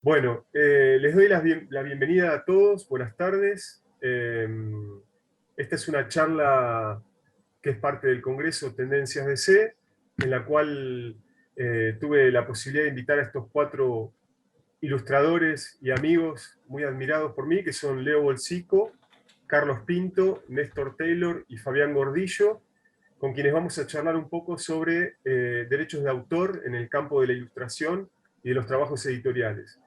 Bueno, les doy la bienvenida a todos, buenas tardes. Esta es una charla que es parte del Congreso Tendencias DC, en la cual tuve la posibilidad de invitar a estos cuatro ilustradores y amigos muy admirados por mí, que son Leo Bolsico, Carlos Pinto, Néstor Taylor y Fabián Gordillo, con quienes vamos a charlar un poco sobre derechos de autor en el campo de la ilustración y de los trabajos editoriales.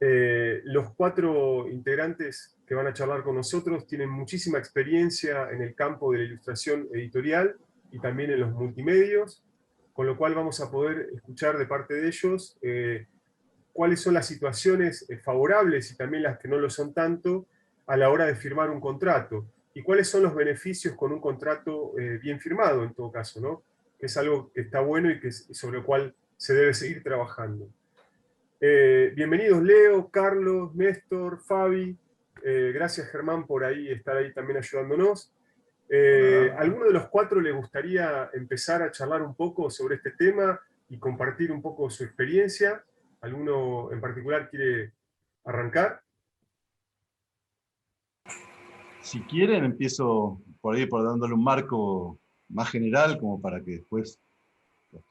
Los cuatro integrantes que van a charlar con nosotros tienen muchísima experiencia en el campo de la ilustración editorial y también en los multimedios, con lo cual vamos a poder escuchar de parte de ellos cuáles son las situaciones favorables y también las que no lo son tanto a la hora de firmar un contrato y cuáles son los beneficios con un contrato bien firmado en todo caso, ¿no? Que es algo que está bueno y sobre lo cual se debe seguir trabajando. Bienvenidos Leo, Carlos, Néstor, Fabi. Gracias Germán por estar ahí también ayudándonos. Hola. ¿Alguno de los cuatro le gustaría empezar a charlar un poco sobre este tema y compartir un poco su experiencia? ¿Alguno en particular quiere arrancar? Si quieren, empiezo por ahí por dándole un marco más general, como para que después los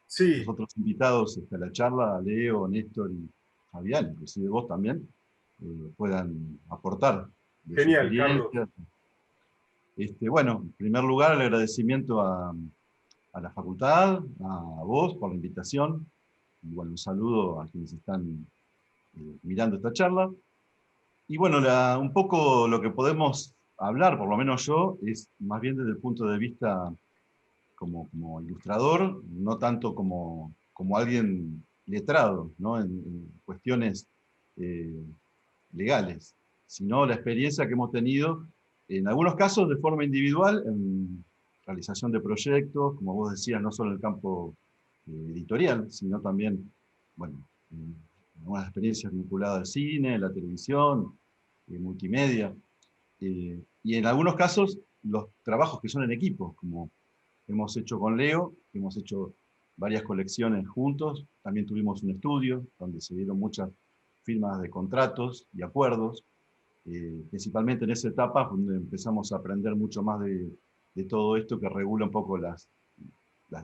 Sí, otros invitados a la charla, Leo, Néstor y Fabián, inclusive vos también, puedan aportar de su genial, Carlos. experiencia. Bueno, en primer lugar, el agradecimiento a la facultad, a vos por la invitación, y bueno, un saludo a quienes están mirando esta charla. Y bueno, un poco lo que podemos hablar, por lo menos yo, es más bien desde el punto de vista como ilustrador, no tanto como alguien letrado, ¿no? En cuestiones eh, legales, sino la experiencia que hemos tenido, en algunos casos de forma individual, en realización de proyectos, como vos decías, no solo en el campo editorial, sino también, bueno, en algunas experiencias vinculadas al cine, la televisión, multimedia, y en algunos casos los trabajos que son en equipo, como hemos hecho con Leo, hemos hecho varias colecciones juntos, también tuvimos un estudio donde se dieron muchas firmas de contratos y acuerdos, principalmente en esa etapa donde empezamos a aprender mucho más de todo esto que regula un poco las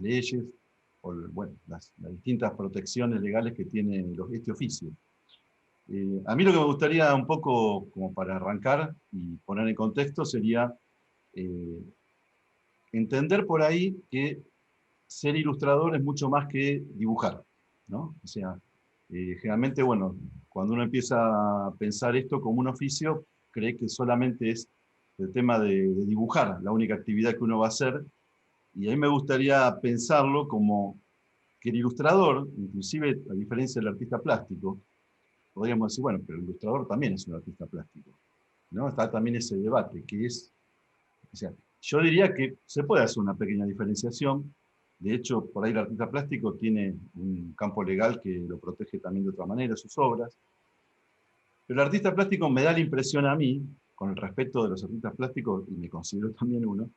leyes, o bueno, las distintas protecciones legales que tiene este oficio. A mí lo que me gustaría un poco, como para arrancar y poner en contexto, sería eh, entender por ahí que ser ilustrador es mucho más que dibujar, ¿no? O sea, generalmente, bueno, cuando uno empieza a pensar esto como un oficio, cree que solamente es el tema de dibujar, la única actividad que uno va a hacer, y a mí me gustaría pensarlo como que el ilustrador, inclusive a diferencia del artista plástico, podríamos decir, bueno, pero el ilustrador también es un artista plástico, ¿no? Está también ese debate, que es, o sea, yo diría que se puede hacer una pequeña diferenciación. De hecho, por ahí el artista plástico tiene un campo legal que lo protege también de otra manera, sus obras. Pero el artista plástico me da la impresión a mí, con el respeto de los artistas plásticos, y me considero también uno,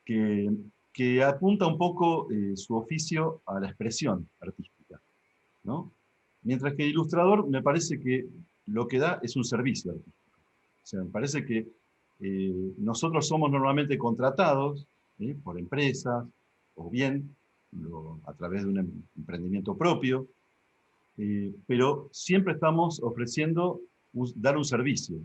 que, que apunta un poco su oficio a la expresión artística, ¿no? Mientras que el ilustrador me parece que lo que da es un servicio artístico. O sea, me parece que nosotros somos normalmente contratados por empresas, o bien a través de un emprendimiento propio, pero siempre estamos ofreciendo dar un servicio.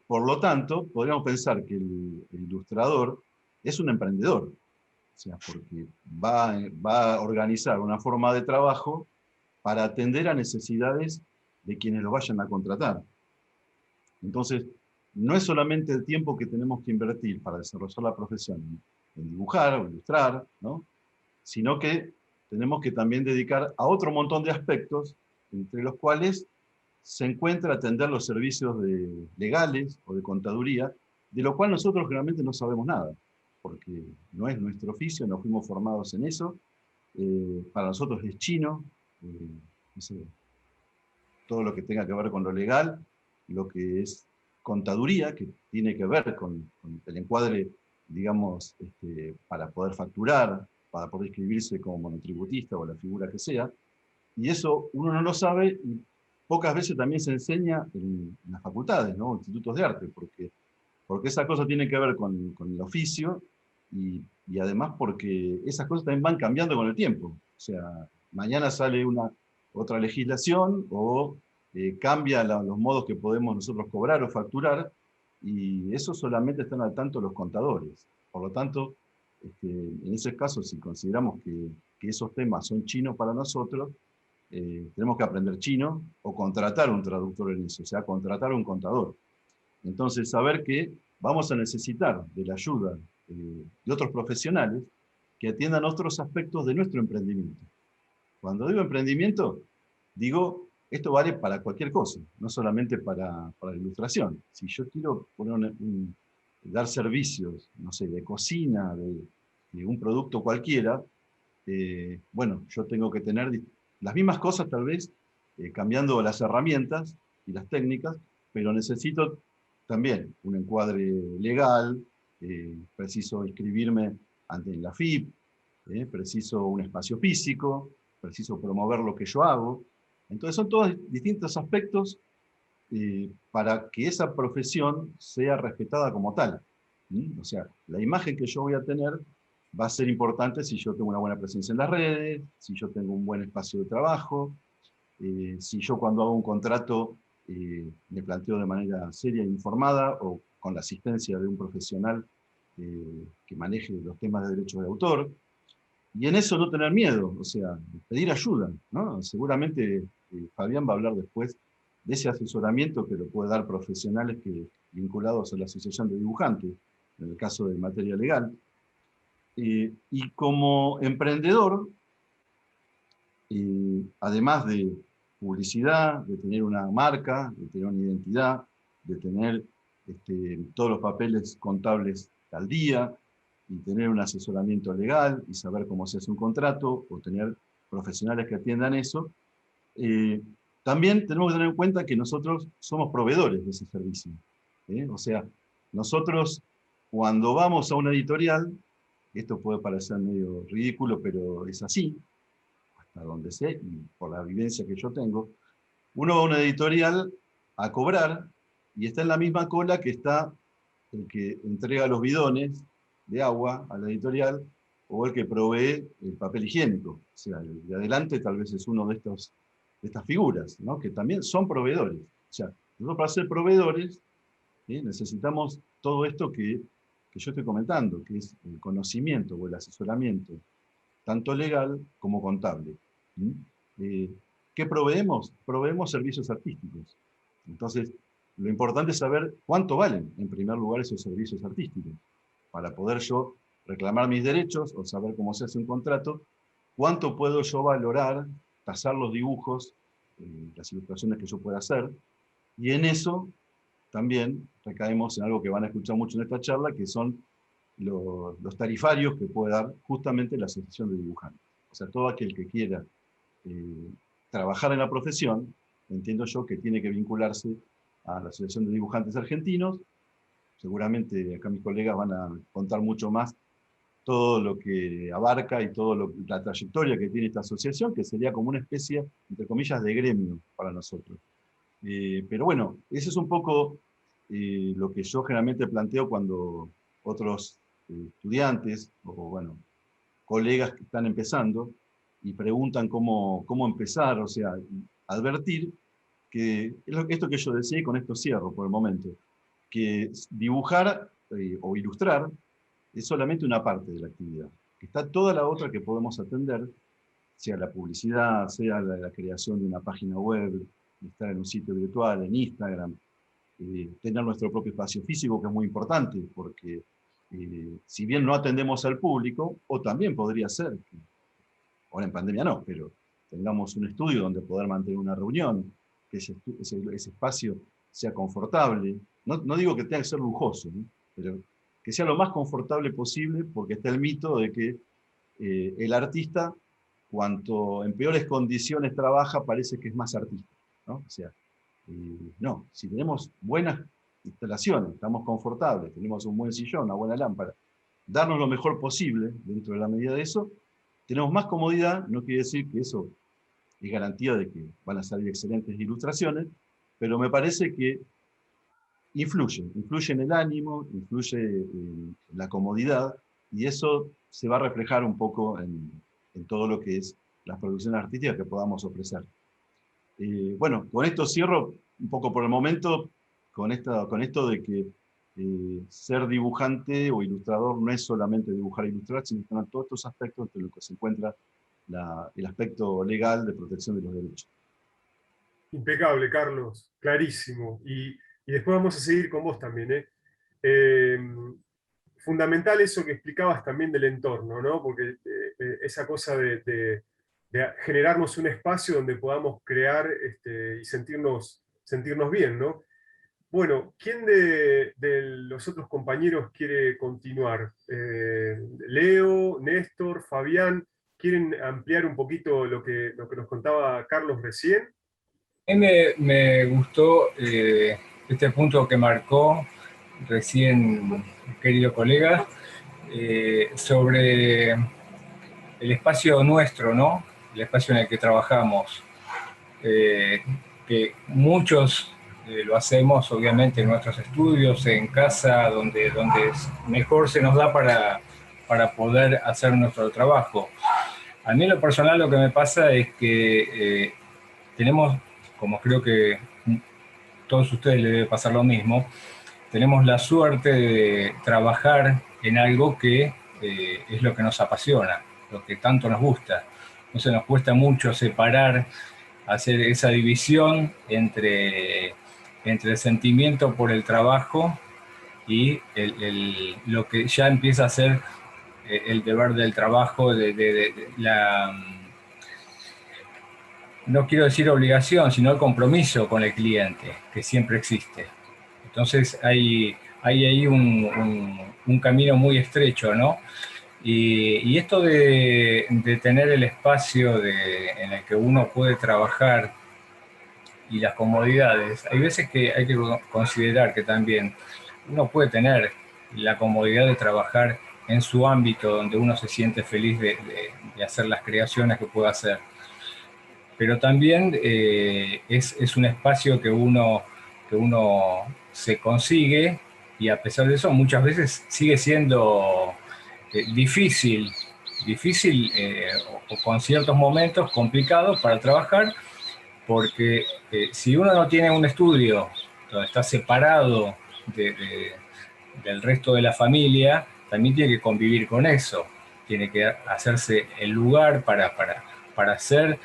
Por lo tanto, podríamos pensar que el ilustrador es un emprendedor, o sea, porque va a organizar una forma de trabajo para atender a necesidades de quienes lo vayan a contratar. Entonces, no es solamente el tiempo que tenemos que invertir para desarrollar la profesión en dibujar o ilustrar, ¿no? Sino que tenemos que también dedicar a otro montón de aspectos, entre los cuales se encuentra atender los servicios legales o de contaduría, de lo cual nosotros generalmente no sabemos nada, porque no es nuestro oficio, no fuimos formados en eso, para nosotros es chino, no sé, todo lo que tenga que ver con lo legal, lo que es contaduría, que tiene que ver con el encuadre, digamos, para poder facturar, para poder inscribirse como monotributista o la figura que sea, Y eso uno no lo sabe y pocas veces también se enseña en las facultades, ¿no? Institutos de arte, porque esa cosa tiene que ver con el oficio y además porque esas cosas también van cambiando con el tiempo. O sea, mañana sale otra legislación o cambia los modos que podemos nosotros cobrar o facturar y eso solamente están al tanto los contadores. Por lo tanto, en ese caso, si consideramos que esos temas son chinos para nosotros, tenemos que aprender chino o contratar un traductor en eso, o sea, contratar un contador. Entonces, saber que vamos a necesitar de la ayuda de otros profesionales que atiendan otros aspectos de nuestro emprendimiento. Cuando digo emprendimiento, digo, esto vale para cualquier cosa, no solamente para la ilustración. Si yo quiero dar servicios, no sé, de cocina, de un producto cualquiera, bueno, yo tengo que tener las mismas cosas tal vez, cambiando las herramientas y las técnicas, pero necesito también un encuadre legal, preciso inscribirme ante la FIP, preciso un espacio físico, preciso promover lo que yo hago. Entonces son todos distintos aspectos para que esa profesión sea respetada como tal. O sea, la imagen que yo voy a tener va a ser importante si yo tengo una buena presencia en las redes, si yo tengo un buen espacio de trabajo, si yo cuando hago un contrato me planteo de manera seria e informada o con la asistencia de un profesional que maneje los temas de derechos de autor. Y en eso no tener miedo, o sea, pedir ayuda, ¿no? Seguramente Fabián va a hablar después de ese asesoramiento que lo puede dar profesionales vinculados a la Asociación de Dibujantes, en el caso de materia legal. Y como emprendedor, además de publicidad, de tener una marca, de tener una identidad, de tener todos los papeles contables al día, y tener un asesoramiento legal, y saber cómo se hace un contrato, o tener profesionales que atiendan eso, también tenemos que tener en cuenta que nosotros somos proveedores de ese servicio. O sea, nosotros cuando vamos a una editorial, esto puede parecer medio ridículo, pero es así, hasta donde sé, y por la vivencia que yo tengo, uno va a una editorial a cobrar y está en la misma cola que está el que entrega los bidones de agua a la editorial o el que provee el papel higiénico. O sea, el de adelante tal vez es uno de estas figuras, ¿no? Que también son proveedores. O sea, nosotros para ser proveedores necesitamos todo esto que yo estoy comentando, que es el conocimiento o el asesoramiento tanto legal como contable. ¿Qué proveemos? Proveemos servicios artísticos. Entonces, lo importante es saber cuánto valen, en primer lugar, esos servicios artísticos, para poder yo reclamar mis derechos o saber cómo se hace un contrato, cuánto puedo yo valorar, tasar los dibujos, las ilustraciones que yo pueda hacer, y en eso también recaemos en algo que van a escuchar mucho en esta charla, que son los tarifarios que puede dar justamente la Asociación de Dibujantes. O sea, todo aquel que quiera trabajar en la profesión, entiendo yo que tiene que vincularse a la Asociación de Dibujantes Argentinos. Seguramente acá mis colegas van a contar mucho más todo lo que abarca y toda la trayectoria que tiene esta asociación, que sería como una especie, entre comillas, de gremio para nosotros. Pero bueno, eso es un poco lo que yo generalmente planteo cuando otros estudiantes o bueno, colegas que están empezando y preguntan cómo empezar, o sea, advertir que esto que yo decía y con esto cierro por el momento, que dibujar o ilustrar es solamente una parte de la actividad. Está toda la otra que podemos atender, sea la publicidad, sea la creación de una página web, estar en un sitio virtual, en Instagram, tener nuestro propio espacio físico, que es muy importante, porque si bien no atendemos al público, o también podría ser, ahora en pandemia no, pero tengamos un estudio donde poder mantener una reunión, que ese espacio sea confortable. No digo que tenga que ser lujoso, ¿no? Pero que sea lo más confortable posible, porque está el mito de que el artista, cuanto en peores condiciones trabaja, parece que es más artista, ¿no? O sea, no, si tenemos buenas instalaciones, estamos confortables, tenemos un buen sillón, una buena lámpara, darnos lo mejor posible dentro de la medida de eso, tenemos más comodidad, no quiere decir que eso es garantía de que van a salir excelentes ilustraciones, pero me parece que influye en el ánimo, influye en la comodidad, y eso se va a reflejar un poco en todo lo que es las producciones artísticas que podamos ofrecer. Bueno, con esto cierro un poco por el momento, con esto de que ser dibujante o ilustrador no es solamente dibujar e ilustrar, sino que están todos estos aspectos entre los que se encuentra el aspecto legal de protección de los derechos. Impecable, Carlos, clarísimo. Y después vamos a seguir con vos también, ¿eh? Eh, Fundamental eso que explicabas también del entorno, ¿no? Porque esa cosa de generarnos un espacio donde podamos crear y sentirnos bien, ¿no? Bueno, ¿quién de los otros compañeros quiere continuar? Leo, Néstor, Fabián, ¿quieren ampliar un poquito lo que nos contaba Carlos recién? A mí me gustó este punto que marcó recién, querido colega, sobre el espacio nuestro, ¿no? El espacio en el que trabajamos, eh, que muchos lo hacemos obviamente en nuestros estudios, en casa, donde mejor se nos da para poder hacer nuestro trabajo. A mí en lo personal lo que me pasa es que tenemos, como creo que todos ustedes les debe pasar lo mismo, tenemos la suerte de trabajar en algo que es lo que nos apasiona, lo que tanto nos gusta. Entonces nos cuesta mucho separar, hacer esa división entre el sentimiento por el trabajo y lo que ya empieza a ser el deber del trabajo, de la, no quiero decir obligación, sino el compromiso con el cliente, que siempre existe. Entonces hay ahí un camino muy estrecho, ¿no? Y esto de tener el espacio en el que uno puede trabajar y las comodidades, hay veces que hay que considerar que también uno puede tener la comodidad de trabajar en su ámbito donde uno se siente feliz de hacer las creaciones que pueda hacer. Pero también es un espacio que uno se consigue y a pesar de eso muchas veces sigue siendo difícil o con ciertos momentos complicados para trabajar porque si uno no tiene un estudio donde está separado del resto de la familia, también tiene que convivir con eso, tiene que hacerse el lugar para ser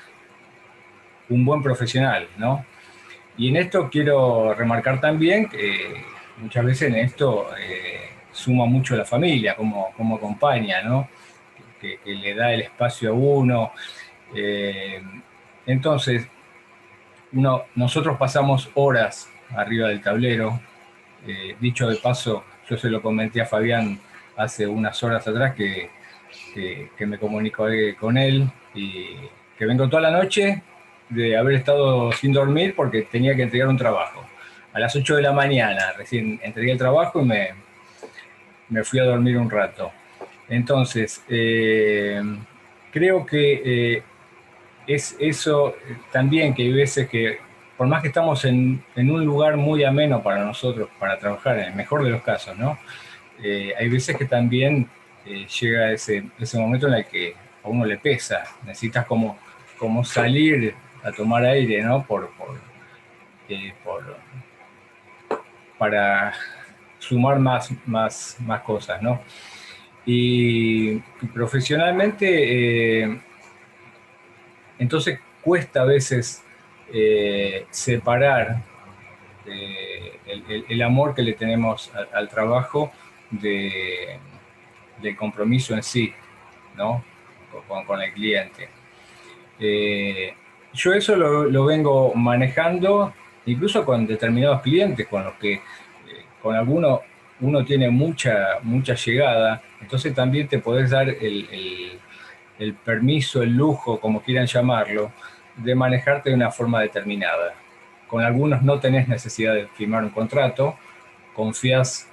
un buen profesional, ¿no? Y en esto quiero remarcar también que muchas veces en esto suma mucho la familia, como acompaña, ¿no? Que le da el espacio a uno. Eh, entonces, nosotros pasamos horas arriba del tablero. Dicho de paso, yo se lo comenté a Fabián hace unas horas atrás que me comuniqué con él y que vengo toda la noche de haber estado sin dormir porque tenía que entregar un trabajo. A las 8 de la mañana recién entregué el trabajo y me fui a dormir un rato. Entonces, creo que es eso también, que hay veces que, por más que estamos en un lugar muy ameno para nosotros, para trabajar, en el mejor de los casos, ¿no? Hay veces que también llega ese momento en el que a uno le pesa, necesitas como salir a tomar aire, ¿no? Para sumar más cosas, ¿no? Y profesionalmente, entonces cuesta a veces separar el amor que le tenemos al trabajo del compromiso en sí, ¿no? Con el cliente. Yo eso lo vengo manejando incluso con determinados clientes con los que con algunos uno tiene mucha llegada, entonces también te podés dar el permiso, el lujo, como quieran llamarlo, de manejarte de una forma determinada. Con algunos no tenés necesidad de firmar un contrato, confías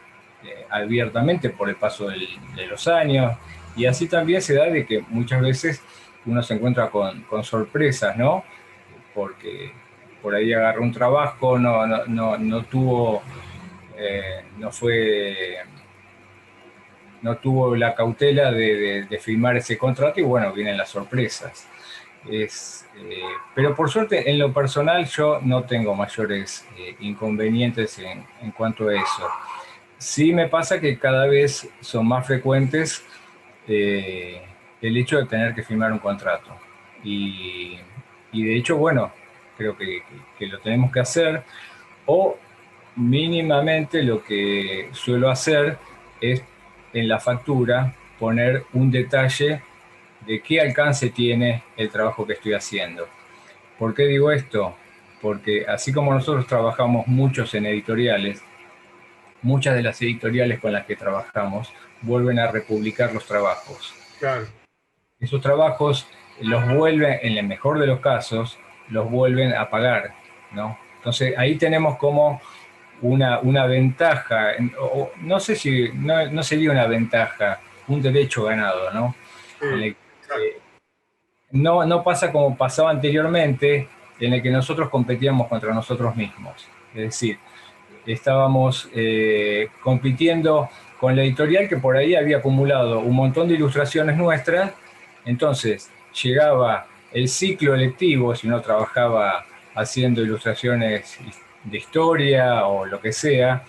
abiertamente por el paso de los años, y así también se da de que muchas veces uno se encuentra con sorpresas, ¿no? Porque por ahí agarró un trabajo, no tuvo, no fue, no tuvo la cautela de firmar ese contrato y bueno, vienen las sorpresas. Pero por suerte, en lo personal, yo no tengo mayores inconvenientes en cuanto a eso. Sí me pasa que cada vez son más frecuentes eh, el hecho de tener que firmar un contrato. Y, y de hecho, bueno, creo que lo tenemos que hacer, o mínimamente lo que suelo hacer es en la factura poner un detalle de qué alcance tiene el trabajo que estoy haciendo. ¿Por qué digo esto? Porque así como nosotros trabajamos muchos en editoriales, muchas de las editoriales con las que trabajamos vuelven a republicar los trabajos. Claro, Esos trabajos los vuelven, en el mejor de los casos, los vuelven a pagar, ¿no? Entonces ahí tenemos como una ventaja, o no sé si, no sería una ventaja, un derecho ganado, ¿no? sí, En el exacto. no pasa como pasaba anteriormente, en el que nosotros competíamos contra nosotros mismos. Es decir, estábamos compitiendo con la editorial que por ahí había acumulado un montón de ilustraciones nuestras, entonces llegaba el ciclo lectivo, si uno trabajaba haciendo ilustraciones de historia o lo que sea,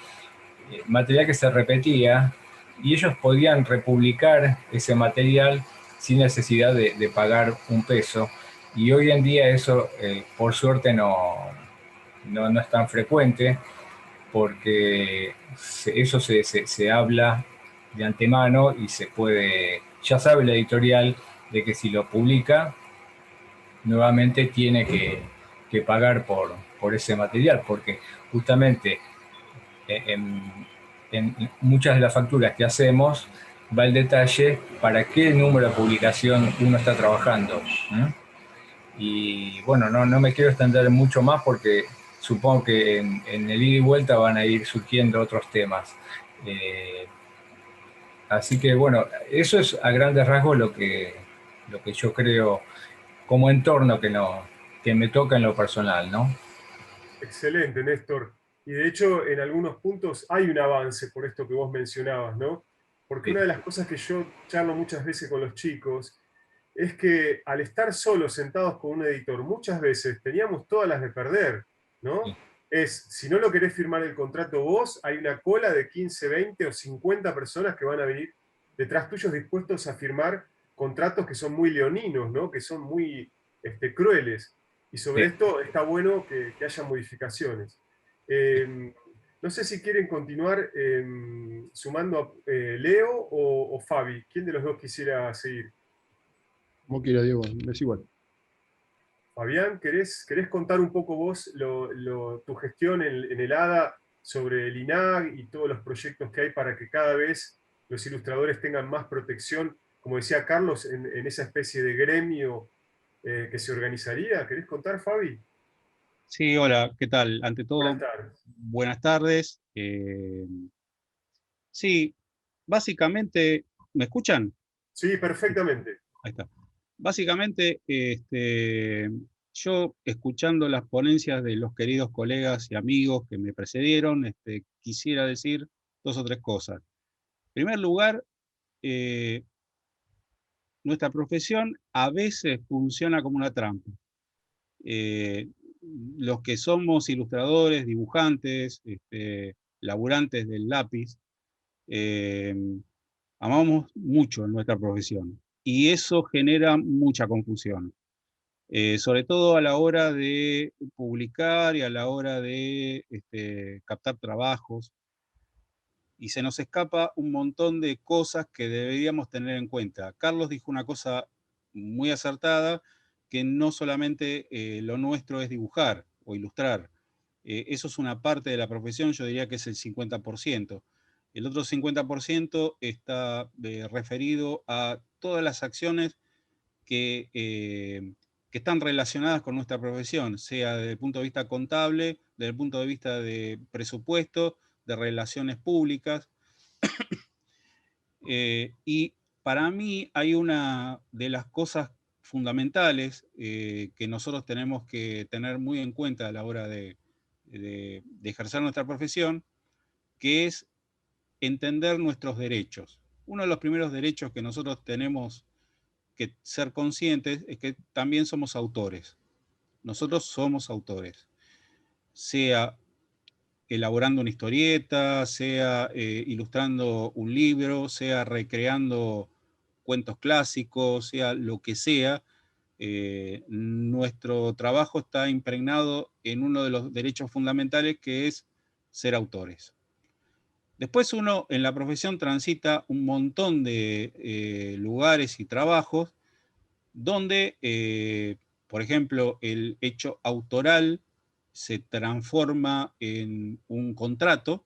material que se repetía, y ellos podían republicar ese material sin necesidad de pagar un peso. Y hoy en día eso, por suerte, no es tan frecuente, porque eso se habla de antemano y se puede, ya sabe la editorial de que si lo publica, nuevamente tiene que pagar por ese material, porque justamente en muchas de las facturas que hacemos va el detalle para qué número de publicación uno está trabajando. ¿Eh? Y bueno, no me quiero extender mucho más porque supongo que en el ida y vuelta van a ir surgiendo otros temas. Eh, Así que bueno, eso es a grandes rasgos lo que yo creo como entorno que me toca en lo personal, ¿no? Excelente, Néstor. Y de hecho, en algunos puntos hay un avance por esto que vos mencionabas, ¿no? Porque Sí, una de las cosas que yo charlo muchas veces con los chicos es que al estar solos sentados con un editor, muchas veces teníamos todas las de perder, sí, ¿no? Es, si no lo querés firmar el contrato vos, hay una cola de 15, 20 o 50 personas que van a venir detrás tuyos dispuestos a firmar contratos que son muy leoninos, ¿no? Que son muy crueles. Y sobre sí. esto está bueno que haya modificaciones. No sé si quieren continuar sumando a Leo o Fabi. ¿Quién de los dos quisiera seguir? Como quiera, Diego, es igual. Fabián, ¿querés contar un poco vos tu gestión en el ADA sobre el INAG y todos los proyectos que hay para que cada vez los ilustradores tengan más protección, como decía Carlos, en esa especie de gremio que se organizaría? ¿Querés contar, Fabi? Sí, hola, ¿qué tal? Ante Buenas todo, tardes. buenas tardes. Sí, básicamente, ¿me escuchan? Sí, Sí, perfectamente. ahí está. Básicamente, yo escuchando las ponencias de los queridos colegas y amigos que me precedieron, quisiera decir dos o tres cosas. En primer lugar, eh, nuestra profesión a veces funciona como una trampa. Eh, los que somos ilustradores, dibujantes, laburantes del lápiz, eh, amamos mucho nuestra profesión y eso genera mucha confusión, sobre todo a la hora de publicar y a la hora de captar trabajos, y se nos escapa un montón de cosas que deberíamos tener en cuenta. Carlos dijo una cosa muy acertada, que no solamente lo nuestro es dibujar o ilustrar. Eso es una parte de la profesión, yo diría que es el 50%. El otro 50% está referido a todas las acciones que están relacionadas con nuestra profesión, sea desde el punto de vista contable, desde el punto de vista de presupuesto, de relaciones públicas. Y para mí hay una de las cosas fundamentales que nosotros tenemos que tener muy en cuenta a la hora de ejercer nuestra profesión, que es entender nuestros derechos. Uno de los primeros derechos que nosotros tenemos que ser conscientes es que también somos autores. Nosotros somos autores. Sea elaborando una historieta, sea ilustrando un libro, sea recreando cuentos clásicos, sea lo que sea, nuestro trabajo está impregnado en uno de los derechos fundamentales, que es ser autores. Después uno en la profesión transita un montón de lugares y trabajos donde, por ejemplo, el hecho autoral se transforma en un contrato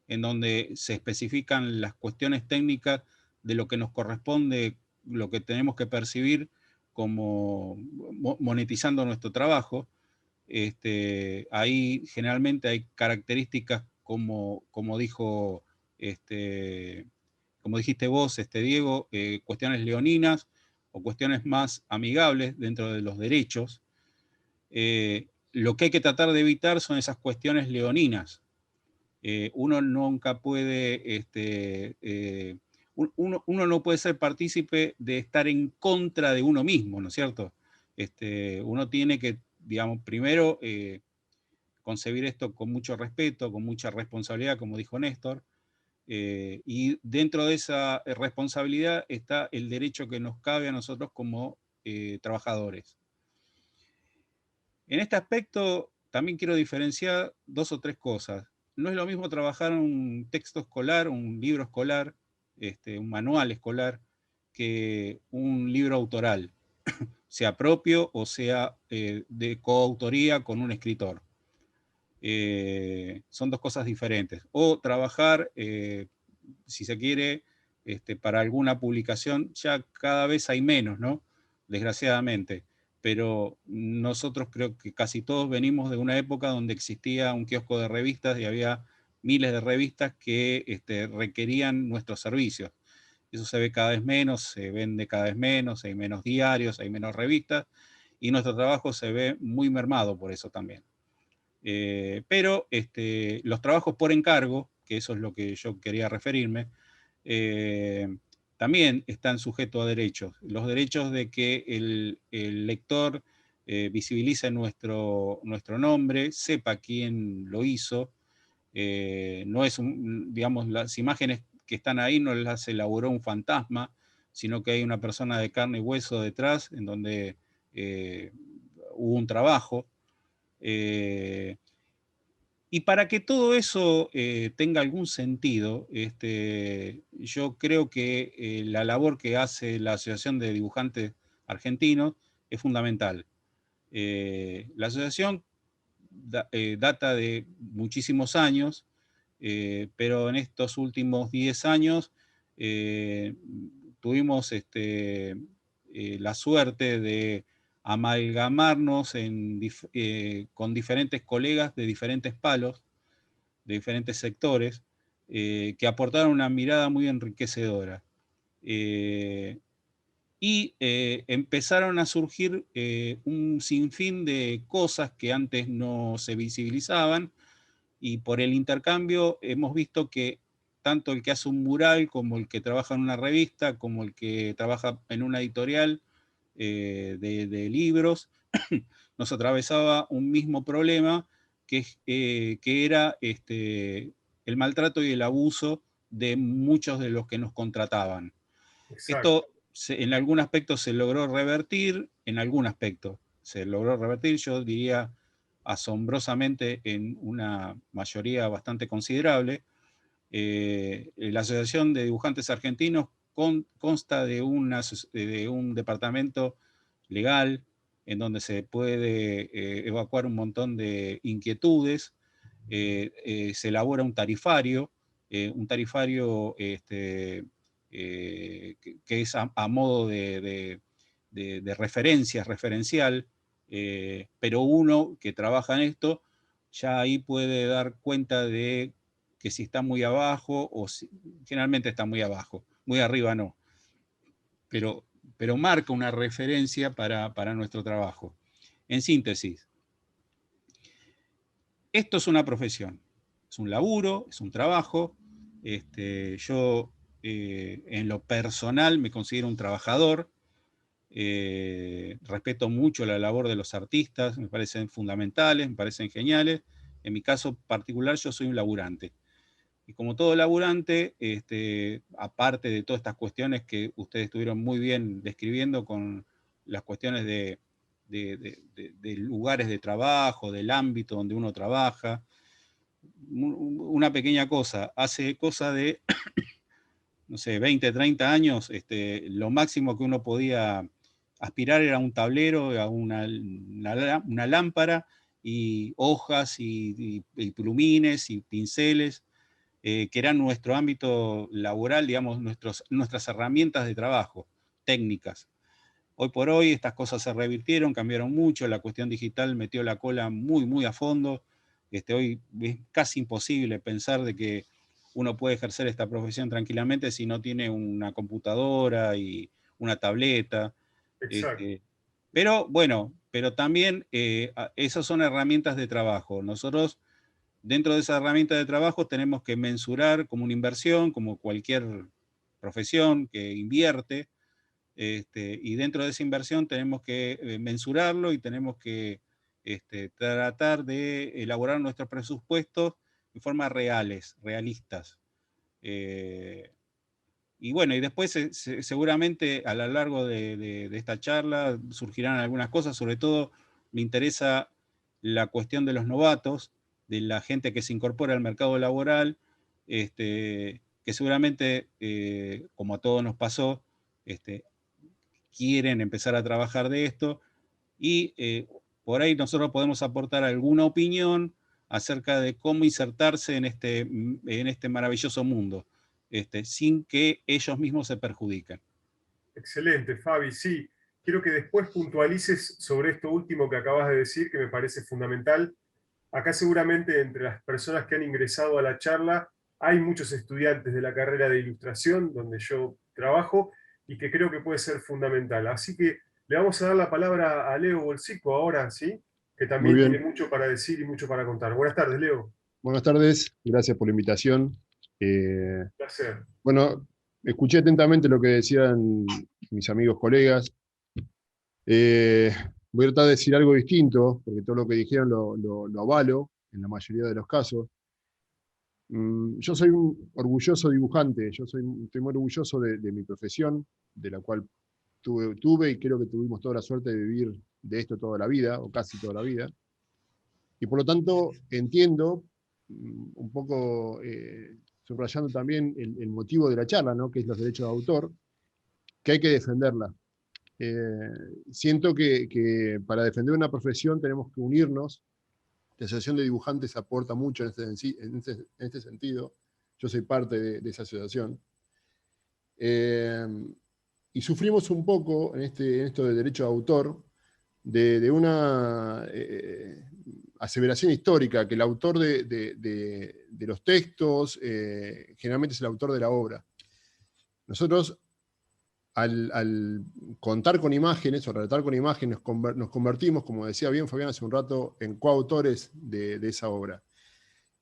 en donde se especifican las cuestiones técnicas de lo que nos corresponde, lo que tenemos que percibir como monetizando nuestro trabajo. Ahí generalmente hay características como dijo, como dijiste vos, Diego, cuestiones leoninas o cuestiones más amigables dentro de los derechos. Lo que hay que tratar de evitar son esas cuestiones leoninas. Uno nunca puede, uno no puede ser partícipe de estar en contra de uno mismo, ¿no es cierto? Uno tiene que, digamos, primero concebir esto con mucho respeto, con mucha responsabilidad, como dijo Néstor, y dentro de esa responsabilidad está el derecho que nos cabe a nosotros como trabajadores. En este aspecto también quiero diferenciar 2 o 3 cosas. No es lo mismo trabajar un texto escolar, un libro escolar, un manual escolar, que un libro autoral, sea propio o sea de coautoría con un escritor. Son 2 cosas diferentes. O trabajar, si se quiere, para alguna publicación, ya cada vez hay menos, ¿no? Desgraciadamente. Pero nosotros creo que casi todos venimos de una época donde existía un kiosco de revistas y había miles de revistas que requerían nuestros servicios. Eso se ve cada vez menos, se vende cada vez menos, hay menos diarios, hay menos revistas, y nuestro trabajo se ve muy mermado por eso también. Pero los trabajos por encargo, que eso es lo que yo quería referirme, también están sujetos a derechos. Los derechos de que el lector visibilice nuestro nombre, sepa quién lo hizo. No es digamos, las imágenes que están ahí no las elaboró un fantasma, sino que hay una persona de carne y hueso detrás, en donde hubo un trabajo. Y para que todo eso tenga algún sentido, yo creo que la labor que hace la Asociación de Dibujantes Argentinos es fundamental. La asociación data de muchísimos años, pero en estos últimos 10 años tuvimos la suerte de amalgamarnos con diferentes colegas de diferentes palos, de diferentes sectores, que aportaron una mirada muy enriquecedora. Y empezaron a surgir un sinfín de cosas que antes no se visibilizaban, y por el intercambio hemos visto que tanto el que hace un mural, como el que trabaja en una revista, como el que trabaja en una editorial de libros, nos atravesaba un mismo problema, que era el maltrato y el abuso de muchos de los que nos contrataban. Exacto. Esto en algún aspecto se logró revertir, en algún aspecto se logró revertir, yo diría asombrosamente en una mayoría bastante considerable. La Asociación de Dibujantes Argentinos consta de un departamento legal en donde se puede evacuar un montón de inquietudes. Se elabora un tarifario que es a modo de referencia, referencial, pero uno que trabaja en esto ya ahí puede dar cuenta de que si está muy abajo, generalmente está muy abajo, muy arriba no, pero pero marca una referencia para nuestro trabajo. En síntesis, esto es una profesión, es un laburo, es un trabajo. Yo en lo personal me considero un trabajador, respeto mucho la labor de los artistas, me parecen fundamentales, me parecen geniales. En mi caso particular yo soy un laburante. Y como todo laburante, aparte de todas estas cuestiones que ustedes estuvieron muy bien describiendo con las cuestiones de lugares de trabajo, del ámbito donde uno trabaja, una pequeña cosa, hace cosa de, no sé, 20, 30 años, lo máximo que uno podía aspirar era un tablero, a una lámpara, y hojas, y plumines, y pinceles, que eran nuestro ámbito laboral, digamos, nuestras herramientas de trabajo, técnicas. Hoy por hoy estas cosas se revirtieron, cambiaron mucho, la cuestión digital metió la cola muy, muy a fondo. Hoy es casi imposible pensar de que uno puede ejercer esta profesión tranquilamente si no tiene una computadora y una tableta. Exacto. Pero bueno, pero también esas son herramientas de trabajo. Nosotros, dentro de esa herramienta de trabajo, tenemos que mensurar como una inversión, como cualquier profesión que invierte, y dentro de esa inversión tenemos que mensurarlo y tenemos que tratar de elaborar nuestros presupuestos de forma realistas. Y bueno, y después seguramente a lo largo de esta charla surgirán algunas cosas, sobre todo me interesa la cuestión de los novatos, de la gente que se incorpora al mercado laboral, que seguramente, como a todos nos pasó, quieren empezar a trabajar de esto, y por ahí nosotros podemos aportar alguna opinión acerca de cómo insertarse en este maravilloso mundo, sin que ellos mismos se perjudiquen. Excelente, Fabi. Sí, quiero que después puntualices sobre esto último que acabas de decir, que me parece fundamental. Acá seguramente entre las personas que han ingresado a la charla hay muchos estudiantes de la carrera de ilustración, donde yo trabajo, y que creo que puede ser fundamental. Así que le vamos a dar la palabra a Leo Bolsico ahora, ¿sí? Que Muy también tiene bien. mucho para decir y mucho para contar. Buenas tardes, Leo. Buenas tardes, gracias por la invitación. Un placer. Bueno, escuché atentamente lo que decían mis amigos colegas. Eh, Voy a tratar de decir algo distinto, porque todo lo que dijeron lo avalo en la mayoría de los casos. Yo soy un orgulloso dibujante, estoy muy orgulloso de mi profesión, de la cual tuve y creo que tuvimos toda la suerte de vivir de esto toda la vida, o casi toda la vida. Y por lo tanto entiendo, un poco subrayando también el motivo de la charla, ¿no? Que es los derechos de autor, que hay que defenderla. Siento que para defender una profesión tenemos que unirnos. La Asociación de Dibujantes aporta mucho en este sentido. Yo soy parte de esa asociación. Y sufrimos un poco en esto de derecho de autor de una aseveración histórica, que el autor de los textos generalmente es el autor de la obra. Nosotros, al contar con imágenes o relatar con imágenes, nos convertimos, como decía bien Fabián hace un rato, en coautores de esa obra.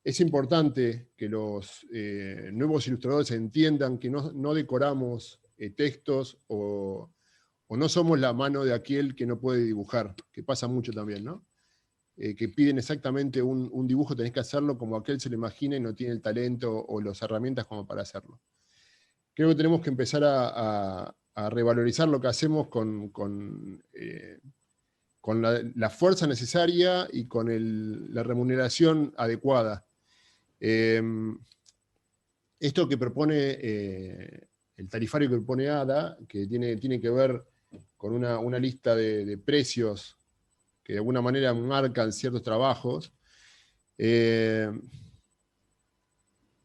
Es importante que los nuevos ilustradores entiendan que no decoramos textos o no somos la mano de aquel que no puede dibujar, que pasa mucho también, ¿no? Que piden exactamente un dibujo, tenés que hacerlo como aquel se lo imagina y no tiene el talento o las herramientas como para hacerlo. Creo que tenemos que empezar a revalorizar lo que hacemos con la fuerza necesaria y con la remuneración adecuada. Esto que propone el tarifario que propone ADA, que tiene que ver con una lista de precios que de alguna manera marcan ciertos trabajos,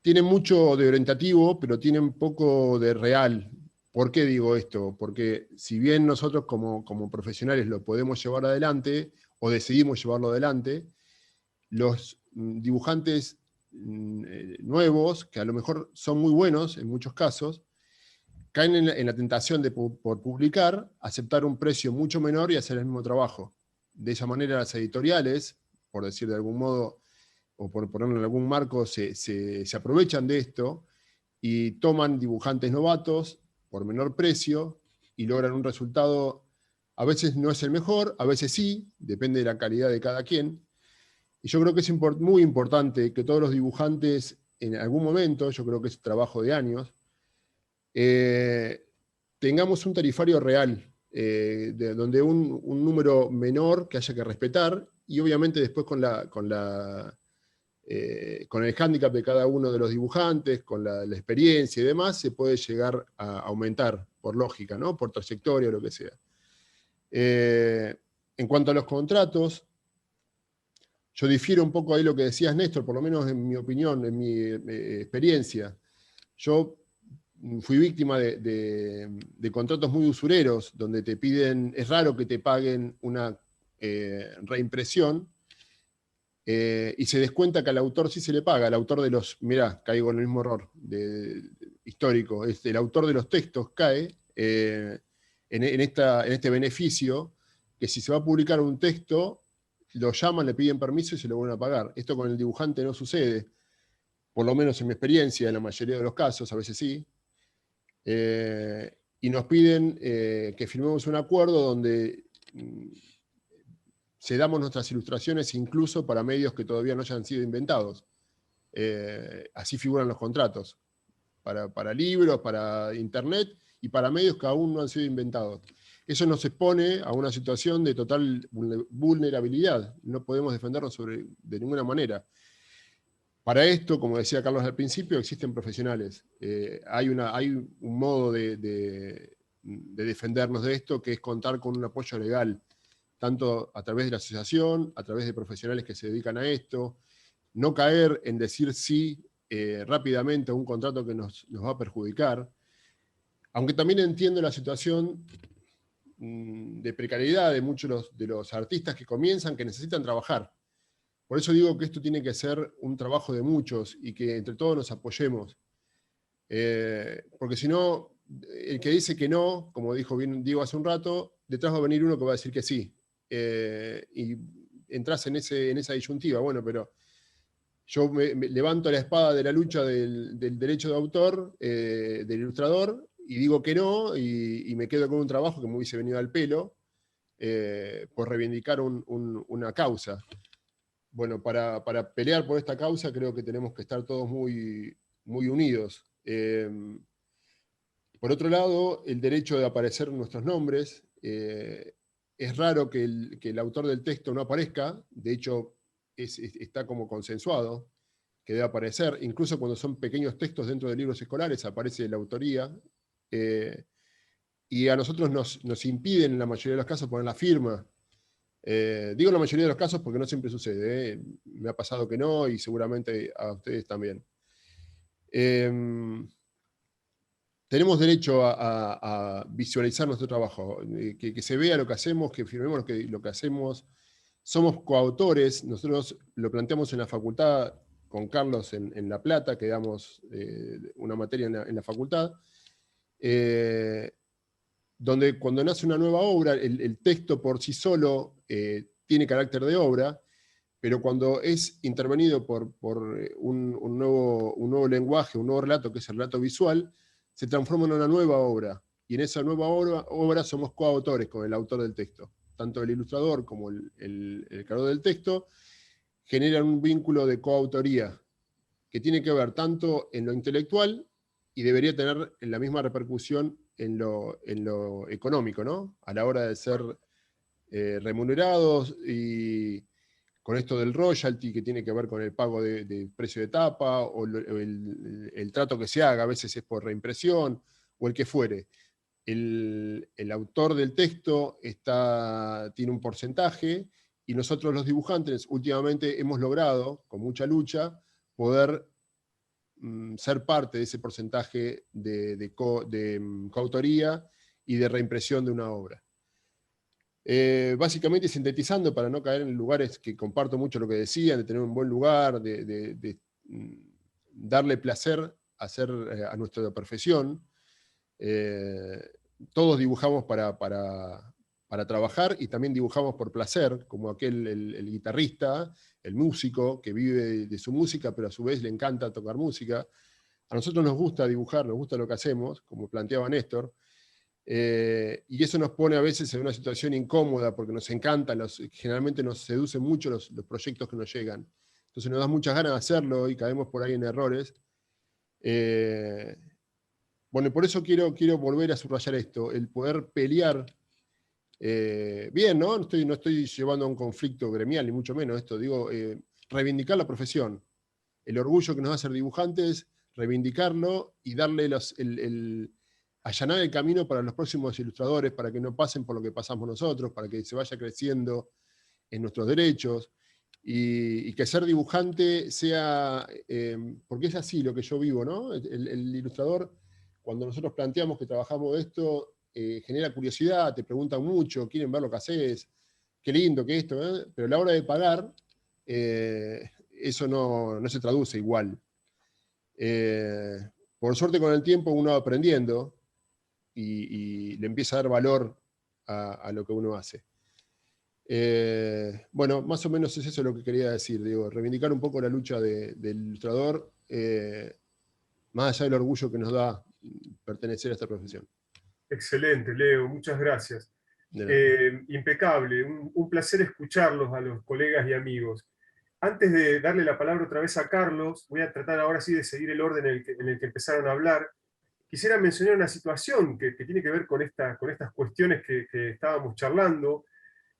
tienen mucho de orientativo, pero tienen poco de real. ¿Por qué digo esto? Porque si bien nosotros como profesionales lo podemos llevar adelante, o decidimos llevarlo adelante, los dibujantes nuevos, que a lo mejor son muy buenos en muchos casos, caen en la tentación de, por publicar, aceptar un precio mucho menor y hacer el mismo trabajo. De esa manera las editoriales, por decir de algún modo, o por ponerlo en algún marco, se aprovechan de esto y toman dibujantes novatos por menor precio y logran un resultado, a veces no es el mejor, a veces sí, depende de la calidad de cada quien. Y yo creo que es muy importante que todos los dibujantes, en algún momento, yo creo que es trabajo de años, tengamos un tarifario real, donde un número menor que haya que respetar, y obviamente después con el hándicap de cada uno de los dibujantes, con la experiencia y demás, se puede llegar a aumentar, por lógica, ¿no? Por trayectoria o lo que sea. En cuanto a los contratos, yo difiero un poco ahí lo que decías, Néstor, por lo menos en mi opinión, en mi experiencia. Yo fui víctima de contratos muy usureros, donde te piden, es raro que te paguen una reimpresión, y se descuenta que al autor sí se le paga, al autor de los, mirá, caigo en el mismo error histórico, el autor de los textos cae en este beneficio, que si se va a publicar un texto, lo llaman, le piden permiso y se lo vuelven a pagar. Esto con el dibujante no sucede, por lo menos en mi experiencia, en la mayoría de los casos, a veces sí. Y nos piden que firmemos un acuerdo donde cedamos nuestras ilustraciones incluso para medios que todavía no hayan sido inventados. Así figuran los contratos, para libros, para internet y para medios que aún no han sido inventados. Eso nos expone a una situación de total vulnerabilidad. No podemos defendernos de ninguna manera. Para esto, como decía Carlos al principio, existen profesionales. Hay un modo de defendernos de esto, que es contar con un apoyo legal, tanto a través de la asociación, a través de profesionales que se dedican a esto, no caer en decir sí rápidamente a un contrato que nos va a perjudicar, aunque también entiendo la situación de precariedad de muchos de los artistas que comienzan, que necesitan trabajar. Por eso digo que esto tiene que ser un trabajo de muchos y que entre todos nos apoyemos. Porque si no, el que dice que no, como dijo bien Diego hace un rato, detrás va a venir uno que va a decir que sí. Y entras en esa disyuntiva. Bueno, pero yo me levanto la espada de la lucha del derecho de autor, del ilustrador, y digo que no, y me quedo con un trabajo que me hubiese venido al pelo, por reivindicar una causa. Bueno, para pelear por esta causa creo que tenemos que estar todos muy, muy unidos. Por otro lado, el derecho de aparecer nuestros nombres. Es raro que el autor del texto no aparezca, de hecho está como consensuado que debe aparecer, incluso cuando son pequeños textos dentro de libros escolares aparece la autoría, y a nosotros nos impiden en la mayoría de los casos poner la firma. Digo la mayoría de los casos porque no siempre sucede, me ha pasado que no, y seguramente a ustedes también. Tenemos derecho a visualizar nuestro trabajo, que se vea lo que hacemos, que firmemos lo que hacemos. Somos coautores, nosotros lo planteamos en la facultad con Carlos en La Plata, que damos una materia en la facultad, donde cuando nace una nueva obra, el texto por sí solo tiene carácter de obra, pero cuando es intervenido por un nuevo lenguaje, un nuevo relato, que es el relato visual, se transforma en una nueva obra, y en esa nueva obra somos coautores con el autor del texto. Tanto el ilustrador como el creador del texto generan un vínculo de coautoría, que tiene que ver tanto en lo intelectual, y debería tener la misma repercusión en lo económico, ¿no? A la hora de ser remunerados, y con esto del royalty, que tiene que ver con el pago de precio de tapa, o el trato que se haga, a veces es por reimpresión, o el que fuere. El autor del texto tiene un porcentaje, y nosotros los dibujantes últimamente hemos logrado, con mucha lucha, poder ser parte de ese porcentaje de coautoría y de reimpresión de una obra. Básicamente, sintetizando, para no caer en lugares que comparto mucho lo que decían, de tener un buen lugar, de darle placer a nuestra profesión, Todos dibujamos para trabajar y también dibujamos por placer, como el guitarrista, el músico que vive de su música, pero a su vez le encanta tocar música. A nosotros nos gusta dibujar, nos gusta lo que hacemos, como planteaba Néstor, y eso nos pone a veces en una situación incómoda, porque nos encanta, generalmente nos seducen mucho los proyectos que nos llegan. Entonces nos da muchas ganas de hacerlo y caemos por ahí en errores. Bueno, por eso quiero volver a subrayar esto, el poder pelear bien, ¿no? No estoy llevando a un conflicto gremial, ni mucho menos esto, digo, reivindicar la profesión, el orgullo que nos da ser dibujantes, reivindicarlo y darle allanar el camino para los próximos ilustradores, para que no pasen por lo que pasamos nosotros, para que se vaya creciendo en nuestros derechos, y que ser dibujante sea, porque es así lo que yo vivo, ¿no? El ilustrador, cuando nosotros planteamos que trabajamos esto, genera curiosidad, te preguntan mucho, quieren ver lo que haces, qué lindo que esto, pero a la hora de pagar, eso no se traduce igual. Por suerte con el tiempo uno va aprendiendo y le empieza a dar valor a lo que uno hace. Bueno, más o menos es eso lo que quería decir, digo, reivindicar un poco la lucha del ilustrador, más allá del orgullo que nos da pertenecer a esta profesión. Excelente, Leo, muchas gracias. Impecable, un placer escucharlos a los colegas y amigos. Antes de darle la palabra otra vez a Carlos, voy a tratar ahora sí de seguir el orden en el que empezaron a hablar. Quisiera mencionar una situación que tiene que ver con estas cuestiones que estábamos charlando,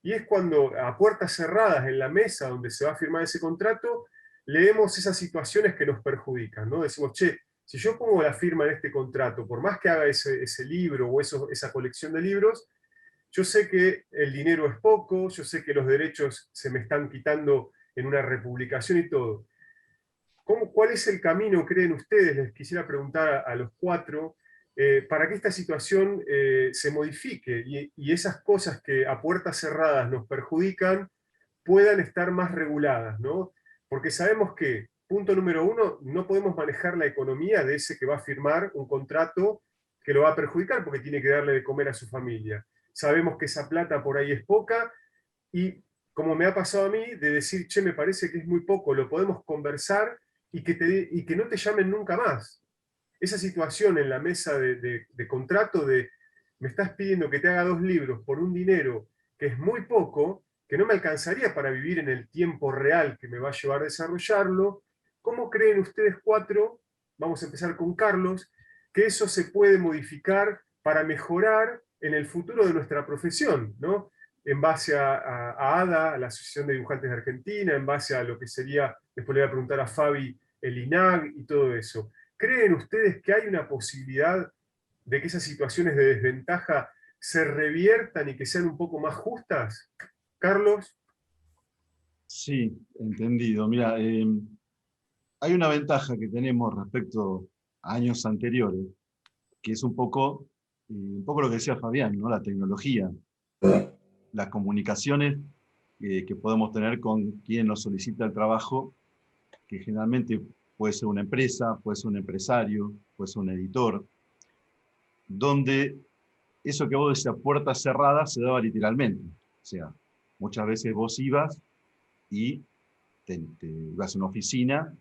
y es cuando a puertas cerradas en la mesa donde se va a firmar ese contrato, leemos esas situaciones que nos perjudican, ¿no? Decimos, che, si yo pongo la firma en este contrato, por más que haga ese libro o esa colección de libros, yo sé que el dinero es poco, yo sé que los derechos se me están quitando en una republicación y todo. ¿Cuál es el camino, creen ustedes? Les quisiera preguntar a los cuatro, para que esta situación se modifique y esas cosas que a puertas cerradas nos perjudican puedan estar más reguladas, ¿no? Porque sabemos que, punto número uno, no podemos manejar la economía de ese que va a firmar un contrato que lo va a perjudicar porque tiene que darle de comer a su familia. Sabemos que esa plata por ahí es poca y, como me ha pasado a mí, de decir, che, me parece que es muy poco, lo podemos conversar y que no te llamen nunca más. Esa situación en la mesa de contrato de me estás pidiendo que te haga 2 libros por un dinero que es muy poco, que no me alcanzaría para vivir en el tiempo real que me va a llevar a desarrollarlo. ¿Cómo creen ustedes cuatro, vamos a empezar con Carlos, que eso se puede modificar para mejorar en el futuro de nuestra profesión, ¿no? En base a ADA, a la Asociación de Dibujantes de Argentina, en base a lo que sería, después le voy a preguntar a Fabi, el INAG y todo eso. ¿Creen ustedes que hay una posibilidad de que esas situaciones de desventaja se reviertan y que sean un poco más justas? Carlos. Sí, entendido. Mira, hay una ventaja que tenemos respecto a años anteriores, que es un poco lo que decía Fabián, ¿no? La tecnología, las comunicaciones que podemos tener con quien nos solicita el trabajo, que generalmente puede ser una empresa, puede ser un empresario, puede ser un editor, donde eso que vos decías, puertas cerradas, se daba literalmente. O sea, muchas veces vos ibas y te ibas a una oficina,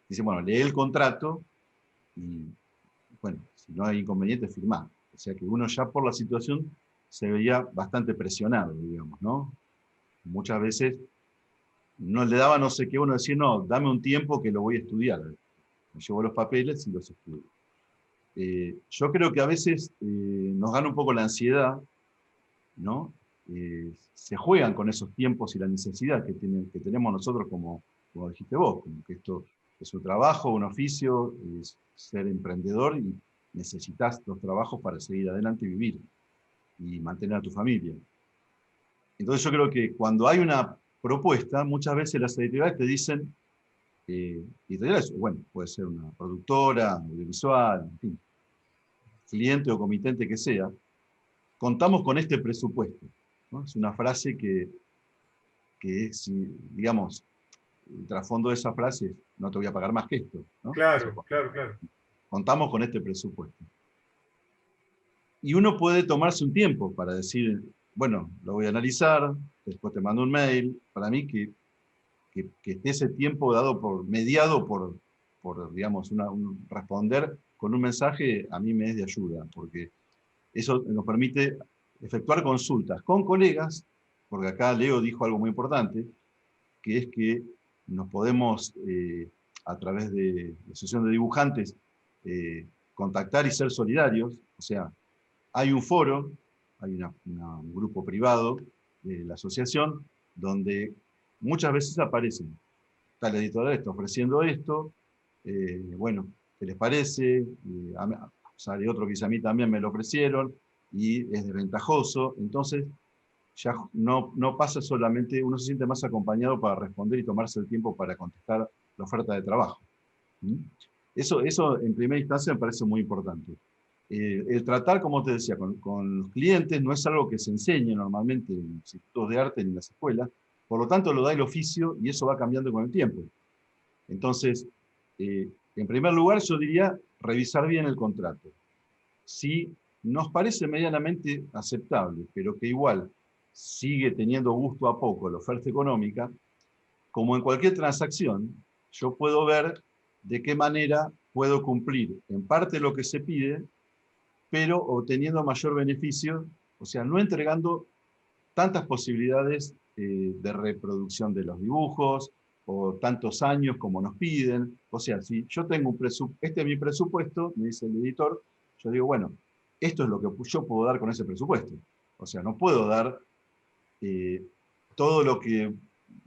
dice, bueno, lee el contrato y, bueno, si no hay inconveniente, firmá. O sea que uno ya por la situación se veía bastante presionado, digamos, ¿no? Muchas veces no le daba no sé qué, uno decía, no, dame un tiempo que lo voy a estudiar. Me llevo los papeles y los estudio. Yo creo que a veces nos gana un poco la ansiedad, ¿no? Se juegan con esos tiempos y la necesidad que tenemos nosotros como dijiste vos, como que esto es un trabajo, un oficio, es ser emprendedor y necesitas los trabajos para seguir adelante y vivir y mantener a tu familia. Entonces yo creo que cuando hay una propuesta, muchas veces las editoriales te dicen, editoriales, bueno, puede ser una productora, audiovisual, en fin, cliente o comitente que sea, contamos con este presupuesto, ¿no? Es una frase que es, digamos, el trasfondo de esa frase es, no te voy a pagar más que esto, ¿no? Claro, o sea, claro, claro. Contamos con este presupuesto. y uno puede tomarse un tiempo para decir, bueno, lo voy a analizar, después te mando un mail. Para mí que esté ese tiempo mediado por digamos, un responder con un mensaje, a mí me es de ayuda, porque eso nos permite efectuar consultas con colegas, porque acá Leo dijo algo muy importante, que es que nos podemos, a través de la asociación de dibujantes, contactar y ser solidarios. O sea, hay un foro, hay un grupo privado de la asociación, donde muchas veces aparecen, tal editorial está ofreciendo esto, bueno, ¿qué les parece? Sale otro que dice, a mí también me lo ofrecieron, y es desventajoso. Entonces, ya no pasa solamente, uno se siente más acompañado para responder y tomarse el tiempo para contestar la oferta de trabajo. ¿Mm? Eso en primera instancia me parece muy importante. El tratar, como te decía, con los clientes no es algo que se enseñe normalmente en institutos de arte ni en las escuelas, por lo tanto lo da el oficio y eso va cambiando con el tiempo. Entonces, en primer lugar yo diría revisar bien el contrato. Si nos parece medianamente aceptable, pero que igual sigue teniendo gusto a poco la oferta económica, como en cualquier transacción, yo puedo ver de qué manera puedo cumplir en parte lo que se pide, pero obteniendo mayor beneficio, o sea, no entregando tantas posibilidades de reproducción de los dibujos, o tantos años como nos piden. O sea, si yo tengo este es mi presupuesto, me dice el editor, yo digo, bueno, esto es lo que yo puedo dar con ese presupuesto. O sea, no puedo dar todo lo que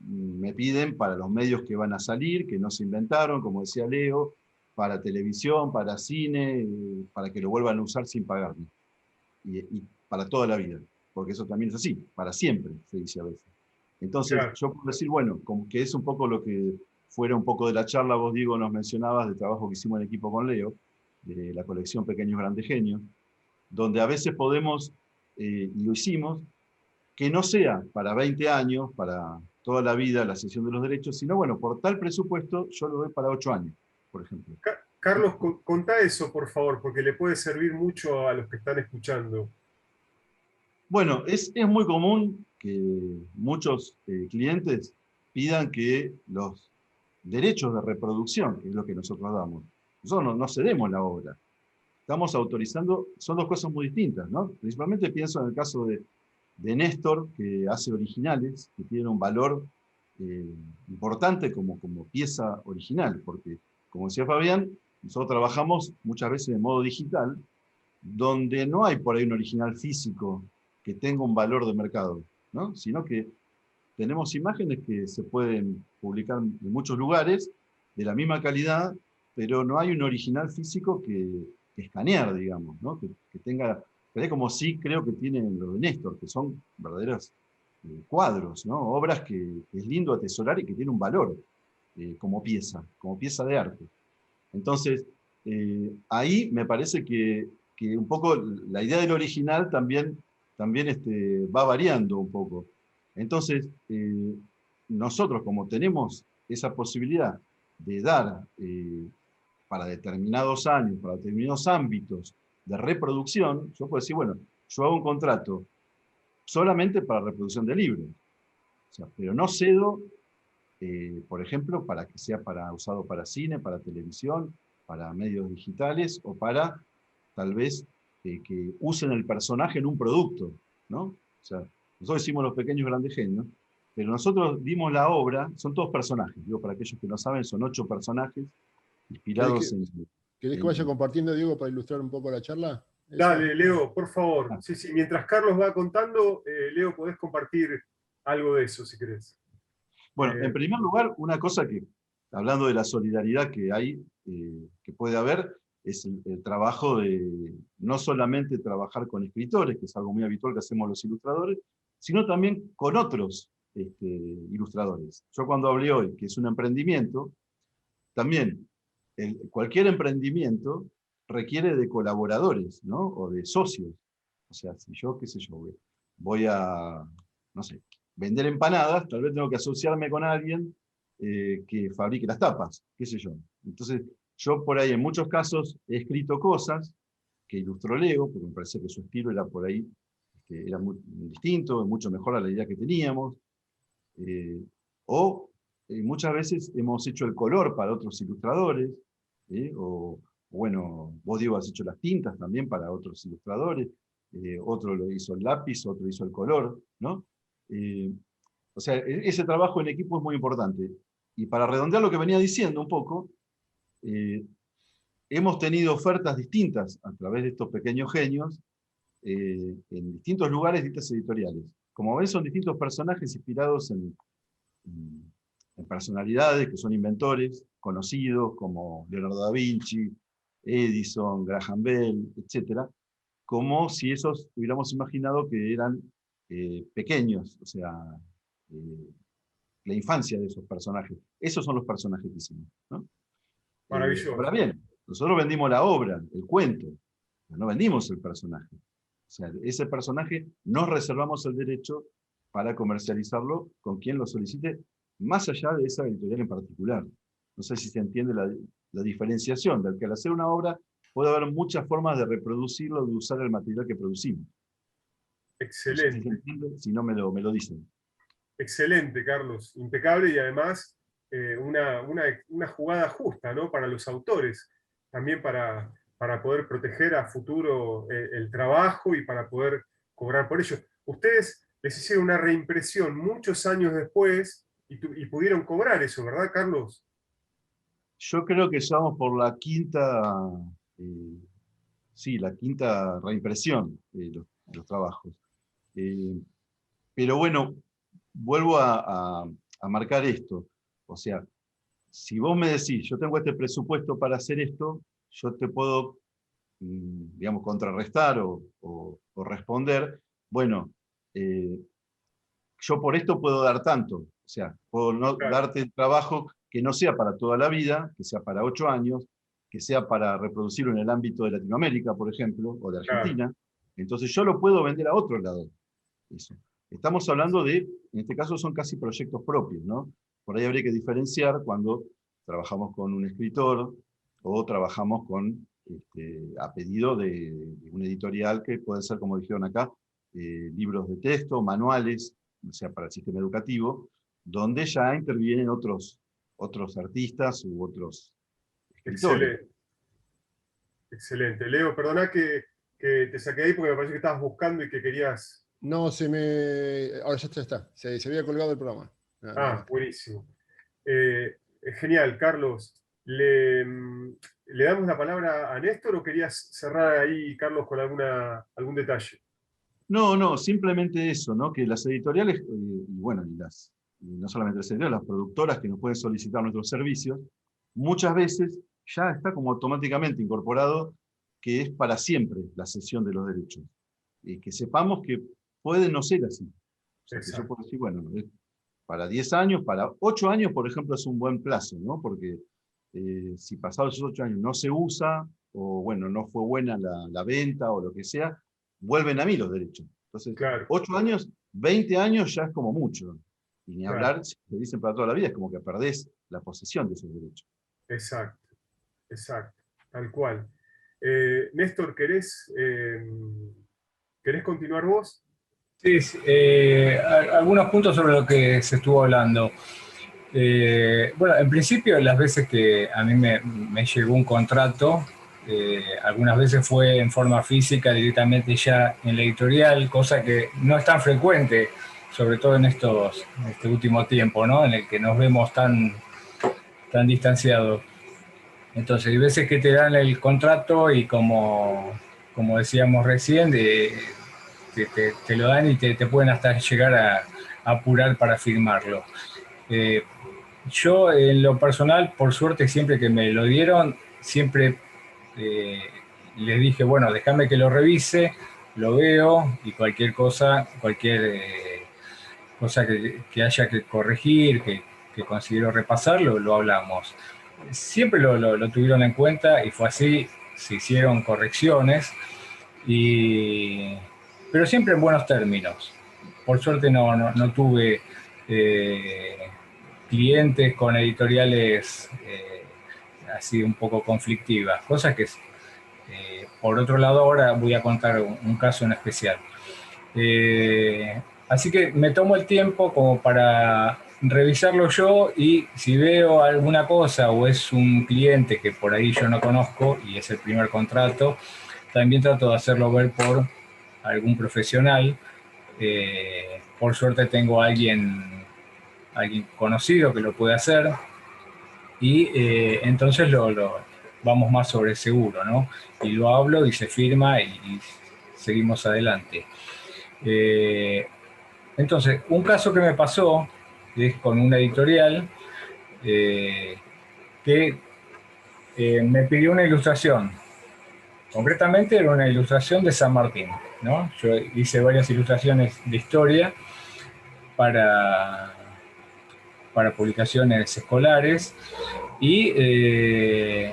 me piden para los medios que van a salir, que no se inventaron, como decía Leo, para televisión, para cine, para que lo vuelvan a usar sin pagarme. Y para toda la vida, porque eso también es así, para siempre, se dice a veces. Entonces, Claro. yo puedo decir, bueno, como que es un poco lo que fuera un poco de la charla, vos, Diego, nos mencionabas del trabajo que hicimos en equipo con Leo, de la colección Pequeños Grandes Genios, donde a veces podemos, y lo hicimos, que no sea para 20 años, para toda la vida la cesión de los derechos, sino, bueno, por tal presupuesto yo lo doy para 8 años, por ejemplo. Carlos, contá eso, por favor, porque le puede servir mucho a los que están escuchando. Bueno, es muy común que muchos clientes pidan que los derechos de reproducción, que es lo que nosotros damos, nosotros no cedemos la obra, estamos autorizando, son dos cosas muy distintas, ¿no? Principalmente pienso en el caso de Néstor, que hace originales, que tienen un valor importante como pieza original, porque, como decía Fabián, nosotros trabajamos muchas veces de modo digital, donde no hay por ahí un original físico que tenga un valor de mercado, ¿no? Sino que tenemos imágenes que se pueden publicar en muchos lugares de la misma calidad, pero no hay un original físico que escanear, digamos, ¿no? Que tenga, como sí creo que tienen los de Néstor, que son verdaderos cuadros, ¿no? Obras que es lindo atesorar y que tienen un valor como pieza de arte. Entonces, ahí me parece que un poco la idea del original también va variando un poco. Entonces, nosotros como tenemos esa posibilidad de dar para determinados años, para determinados ámbitos de reproducción, yo puedo decir, bueno, yo hago un contrato solamente para reproducción de libros, o sea, pero no cedo, por ejemplo, para que sea usado para cine, para televisión, para medios digitales, o para, tal vez, que usen el personaje en un producto, ¿no? O sea, nosotros hicimos Los Pequeños Grandes Genios, pero nosotros dimos la obra, son todos personajes, digo, para aquellos que no saben, son 8 personajes inspirados en... ¿Querés que vaya compartiendo, Diego, para ilustrar un poco la charla? Dale, Leo, por favor. Sí, sí. Mientras Carlos va contando, Leo, podés compartir algo de eso, si querés. Bueno, en primer lugar, una cosa que, hablando de la solidaridad que hay, que puede haber, es el trabajo de no solamente trabajar con escritores, que es algo muy habitual que hacemos los ilustradores, sino también con otros ilustradores. Yo cuando hablé hoy, que es un emprendimiento, también cualquier emprendimiento requiere de colaboradores, ¿no? O de socios. O sea, si yo, qué sé yo, voy a, no sé, vender empanadas, tal vez tengo que asociarme con alguien que fabrique las tapas, qué sé yo. Entonces, yo por ahí en muchos casos he escrito cosas que ilustró Leo, porque me parecía que su estilo era por ahí, era muy distinto, mucho mejor a la idea que teníamos. Muchas veces hemos hecho el color para otros ilustradores, o bueno, vos, Diego, has hecho las tintas también para otros ilustradores, otro lo hizo el lápiz, otro hizo el color, ¿no? O sea, ese trabajo en equipo es muy importante. Y para redondear lo que venía diciendo un poco, hemos tenido ofertas distintas a través de estos pequeños genios, en distintos lugares, distintas editoriales. Como ven, son distintos personajes inspirados en personalidades que son inventores, conocidos como Leonardo da Vinci, Edison, Graham Bell, etc. Como si esos hubiéramos imaginado que eran pequeños, o sea, la infancia de esos personajes. Esos son los personajes que hicimos, ¿no? Maravilloso. Ahora bien, nosotros vendimos la obra, el cuento, no vendimos el personaje. O sea, ese personaje nos reservamos el derecho para comercializarlo con quien lo solicite, más allá de esa editorial en particular. No sé si se entiende la diferenciación, del que al hacer una obra puede haber muchas formas de reproducirlo, de usar el material que producimos. Excelente. No sé si se entiende, si no me lo dicen. Excelente, Carlos. Impecable y además una jugada justa, ¿no? Para los autores, también para poder proteger a futuro el trabajo y para poder cobrar por ello. Ustedes les hicieron una reimpresión muchos años después y pudieron cobrar eso, ¿verdad, Carlos? Yo creo que ya vamos por la quinta, la quinta reimpresión de los trabajos. Pero bueno, vuelvo a marcar esto. O sea, si vos me decís, yo tengo este presupuesto para hacer esto, yo te puedo, digamos, contrarrestar o responder, bueno, yo por esto puedo dar tanto. O sea, puedo no darte el trabajo que no sea para toda la vida, que sea para 8 años, que sea para reproducirlo en el ámbito de Latinoamérica, por ejemplo, o de Argentina. Claro. Entonces yo lo puedo vender a otro lado. Eso. Estamos hablando de, en este caso son casi proyectos propios, ¿no? Por ahí habría que diferenciar cuando trabajamos con un escritor o trabajamos a pedido de un editorial que puede ser, como dijeron acá, libros de texto, manuales, o sea, para el sistema educativo, donde ya intervienen otros artistas u otros escritores. Excelente. Excelente. Leo, perdona que te saqué ahí porque me parece que estabas buscando y que querías... No, ahora ya está. Se había colgado el programa. Buenísimo. Genial, Carlos. ¿Le damos la palabra a Néstor o querías cerrar ahí, Carlos, con algún detalle? No, simplemente eso, ¿no? Que las editoriales, y no solamente las editoriales, las productoras que nos pueden solicitar nuestros servicios, muchas veces ya está como automáticamente incorporado que es para siempre la cesión de los derechos. Y que sepamos que puede no ser así. O sea, que yo puedo decir, bueno, para 10 años, para 8 años, por ejemplo, es un buen plazo, ¿no? Porque si pasados esos 8 años no se usa, o bueno, no fue buena la venta o lo que sea, vuelven a mí los derechos. Entonces, 8 años, 20 años ya es como mucho. Y ni hablar, si te dicen para toda la vida, es como que perdés la posesión de esos derechos. Exacto, tal cual. Néstor, ¿querés continuar vos? Sí, algunos puntos sobre lo que se estuvo hablando. Bueno, en principio, las veces que a mí me llegó un contrato, algunas veces fue en forma física directamente ya en la editorial, cosa que no es tan frecuente, sobre todo en este último tiempo, ¿no? En el que nos vemos tan distanciados. Entonces, hay veces que te dan el contrato y como decíamos recién, te lo dan y te pueden hasta llegar a apurar para firmarlo. Yo, en lo personal, por suerte, siempre que me lo dieron, siempre les dije, bueno, déjame que lo revise, lo veo y cualquier cosa que haya que corregir, que considero repasar, lo hablamos. Siempre lo tuvieron en cuenta y fue así, se hicieron correcciones, pero siempre en buenos términos. Por suerte no tuve clientes con editoriales así un poco conflictivas, cosas Por otro lado, ahora voy a contar un caso en especial. Así que me tomo el tiempo como para revisarlo yo, y si veo alguna cosa o es un cliente que por ahí yo no conozco y es el primer contrato, también trato de hacerlo ver por algún profesional. Por suerte tengo a alguien conocido que lo puede hacer, y entonces vamos más sobre seguro, ¿no? Y lo hablo y se firma y seguimos adelante. Entonces, un caso que me pasó es con una editorial que me pidió una ilustración. Concretamente era una ilustración de San Martín, ¿no? Yo hice varias ilustraciones de historia para publicaciones escolares, y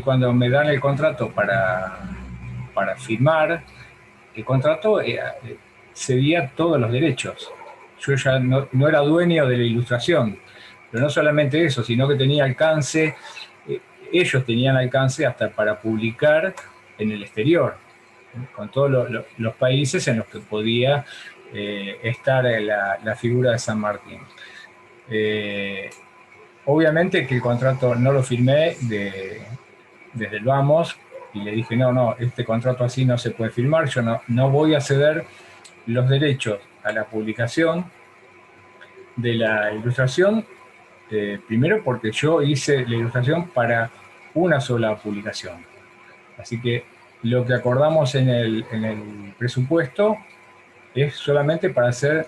cuando me dan el contrato para firmar, el contrato cedía todos los derechos. Yo ya no era dueño de la ilustración, pero no solamente eso, sino que tenía alcance, ellos tenían alcance hasta para publicar en el exterior, con todos los países en los que podía estar la figura de San Martín. Obviamente que el contrato no lo firmé desde el vamos, y le dije, no, este contrato así no se puede firmar, yo no voy a ceder los derechos a la publicación de la ilustración, primero porque yo hice la ilustración para una sola publicación. Así que lo que acordamos en el presupuesto es solamente para ser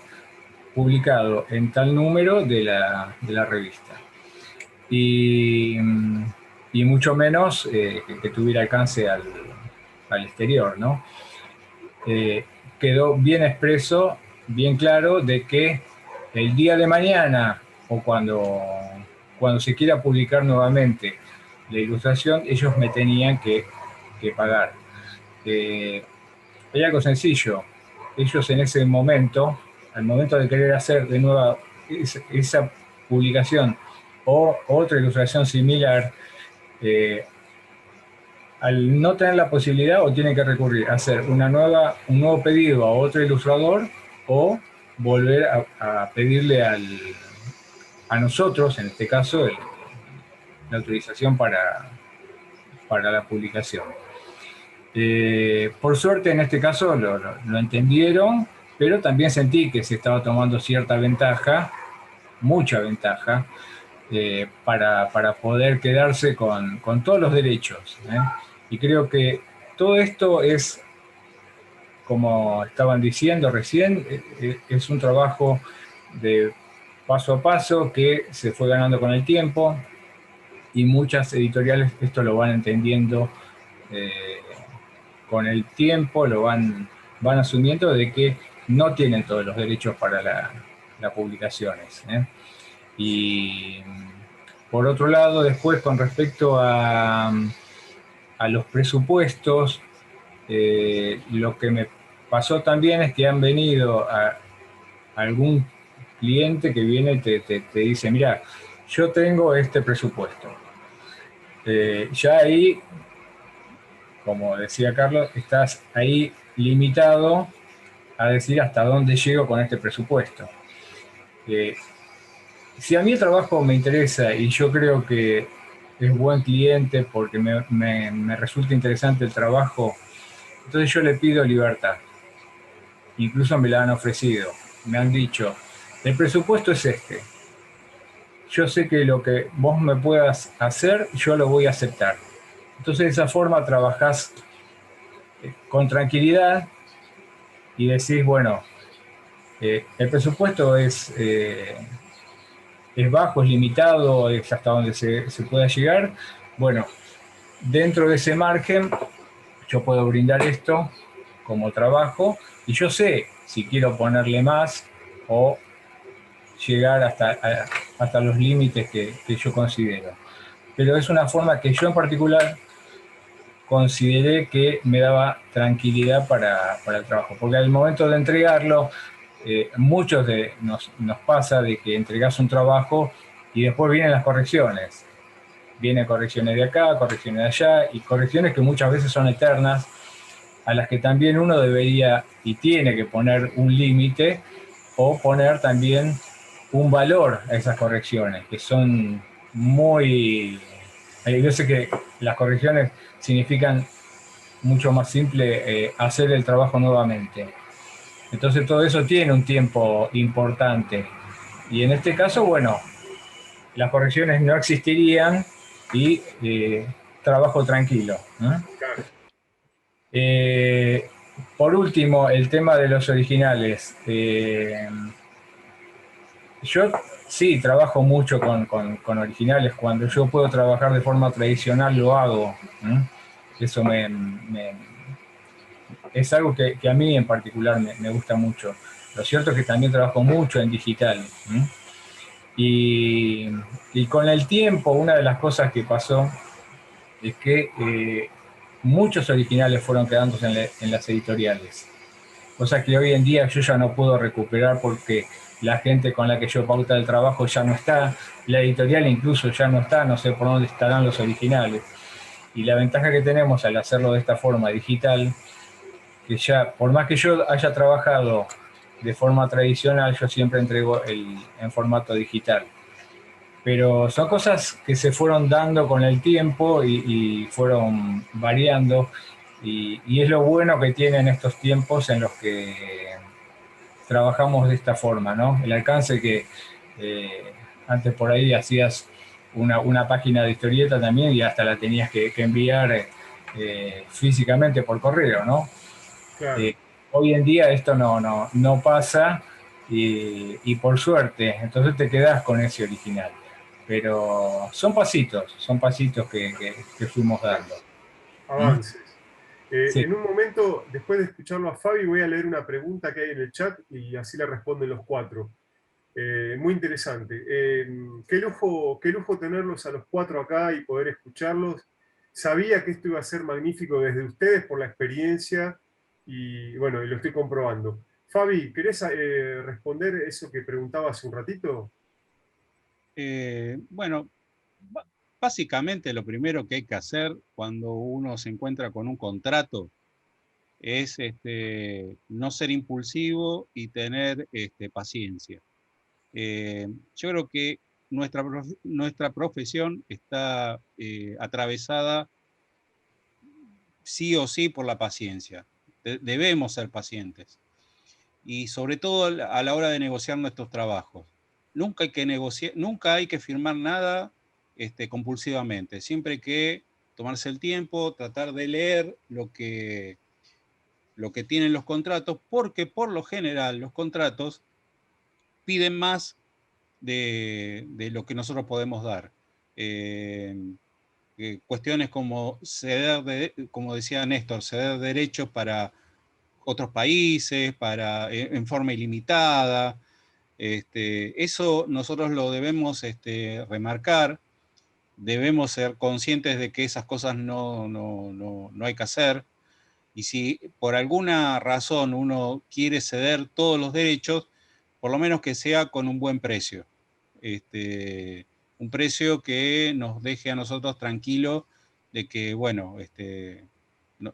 publicado en tal número de la revista. Y mucho menos que tuviera alcance al exterior, ¿no? Quedó bien expreso, bien claro, de que el día de mañana o cuando se quiera publicar nuevamente la ilustración, ellos me tenían que pagar. Hay algo sencillo. Ellos en ese momento, al momento de querer hacer de nuevo esa publicación o otra ilustración similar, al no tener la posibilidad, o tienen que recurrir a hacer un nuevo pedido a otro ilustrador, o volver a pedirle a nosotros, en este caso, la autorización para la publicación. Por suerte, en este caso lo entendieron, pero también sentí que se estaba tomando cierta ventaja, mucha ventaja, para poder quedarse con todos los derechos. Y creo que todo esto es, como estaban diciendo recién, es un trabajo de paso a paso que se fue ganando con el tiempo, y muchas editoriales esto lo van entendiendo con el tiempo, lo van asumiendo de que no tienen todos los derechos para las publicaciones. Y por otro lado, después, con respecto a los presupuestos, lo que me pasó también es que han venido algún cliente que viene y te dice, mira, yo tengo este presupuesto. Ya ahí, como decía Carlos, estás ahí limitado a decir hasta dónde llego con este presupuesto. Si a mí el trabajo me interesa y yo creo que es buen cliente porque me resulta interesante el trabajo, entonces yo le pido libertad. Incluso me la han ofrecido. Me han dicho, el presupuesto es este. Yo sé que lo que vos me puedas hacer, yo lo voy a aceptar. Entonces de esa forma trabajás con tranquilidad y decís, bueno, el presupuesto es bajo, es limitado, es hasta donde se pueda llegar. Bueno, dentro de ese margen yo puedo brindar esto como trabajo, y yo sé si quiero ponerle más o llegar hasta los límites que yo considero. Pero es una forma que yo en particular consideré que me daba tranquilidad para el trabajo, porque al momento de entregarlo, muchos nos pasa de que entregás un trabajo y después vienen las correcciones. vienen correcciones de acá, correcciones de allá, y correcciones que muchas veces son eternas, a las que también uno debería y tiene que poner un límite o poner también un valor a esas correcciones, que son muy... Hay veces que las correcciones significan mucho más simple hacer el trabajo nuevamente. Entonces todo eso tiene un tiempo importante. Y en este caso, bueno, las correcciones no existirían y trabajo tranquilo, ¿no? Claro. Por último, el tema de los originales. Yo sí trabajo mucho con originales. Cuando yo puedo trabajar de forma tradicional, lo hago. Eso es algo que a mí en particular me gusta mucho. Lo cierto es que también trabajo mucho en digital. Y con el tiempo, una de las cosas que pasó es que muchos originales fueron quedándose en las editoriales. Cosa que hoy en día yo ya no puedo recuperar porque la gente con la que yo pauta el trabajo ya no está, la editorial incluso ya no está, no sé por dónde estarán los originales. Y la ventaja que tenemos al hacerlo de esta forma digital, que ya, por más que yo haya trabajado de forma tradicional, yo siempre entrego en formato digital. Pero son cosas que se fueron dando con el tiempo y fueron variando. Y es lo bueno que tienen estos tiempos en los que trabajamos de esta forma, ¿no? El alcance que antes por ahí hacías una página de historieta también y hasta la tenías que enviar físicamente por correo, ¿no? Claro. Eh, Hoy en día esto no pasa y por suerte, entonces te quedás con ese original. Pero son pasitos que fuimos dando. ¿Mm? Avances. Sí. En un momento, después de escucharlo a Fabi, voy a leer una pregunta que hay en el chat y así la responden los cuatro. Muy interesante. Qué lujo tenerlos a los cuatro acá y poder escucharlos. Sabía que esto iba a ser magnífico desde ustedes por la experiencia y bueno, y lo estoy comprobando. Fabi, ¿querés responder eso que preguntaba hace un ratito? Bueno, básicamente lo primero que hay que hacer cuando uno se encuentra con un contrato es no ser impulsivo y tener paciencia. Yo creo que nuestra profesión está atravesada sí o sí por la paciencia. Debemos ser pacientes. Y sobre todo a la hora de negociar nuestros trabajos. Nunca hay que negociar, nunca hay que firmar nada compulsivamente. Siempre hay que tomarse el tiempo, tratar de leer lo que tienen los contratos, porque por lo general los contratos piden más de lo que nosotros podemos dar. Cuestiones como como decía Néstor, ceder derechos para otros países, en forma ilimitada. Eso nosotros lo debemos remarcar, debemos ser conscientes de que esas cosas no hay que hacer. Y si por alguna razón uno quiere ceder todos los derechos, por lo menos que sea con un buen precio. Un precio que nos deje a nosotros tranquilos de que, bueno,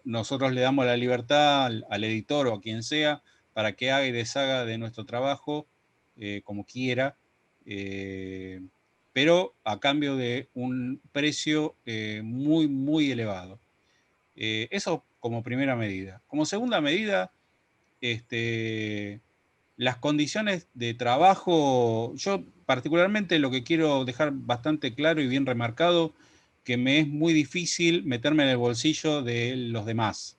nosotros le damos la libertad al editor o a quien sea para que haga y deshaga de nuestro trabajo como quiera, pero a cambio de un precio muy, muy elevado. Eso como primera medida. Como segunda medida, las condiciones de trabajo, yo particularmente lo que quiero dejar bastante claro y bien remarcado, que me es muy difícil meterme en el bolsillo de los demás.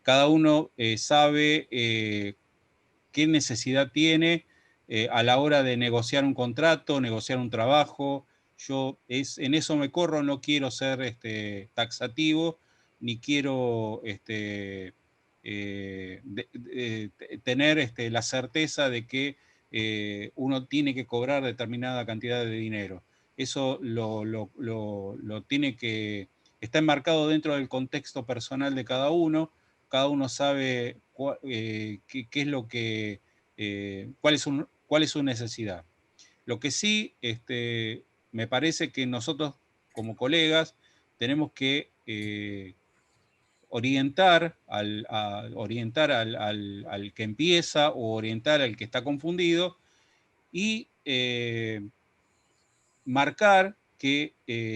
Cada uno sabe qué necesidad tiene a la hora de negociar un contrato, negociar un trabajo. En eso me corro, no quiero ser taxativo, ni quiero tener la certeza de que uno tiene que cobrar determinada cantidad de dinero. Eso lo tiene que... Está enmarcado dentro del contexto personal de cada uno sabe qué es lo que, cuál es su necesidad. Lo que sí me parece que nosotros como colegas, tenemos que orientar al que empieza o orientar al que está confundido y marcar que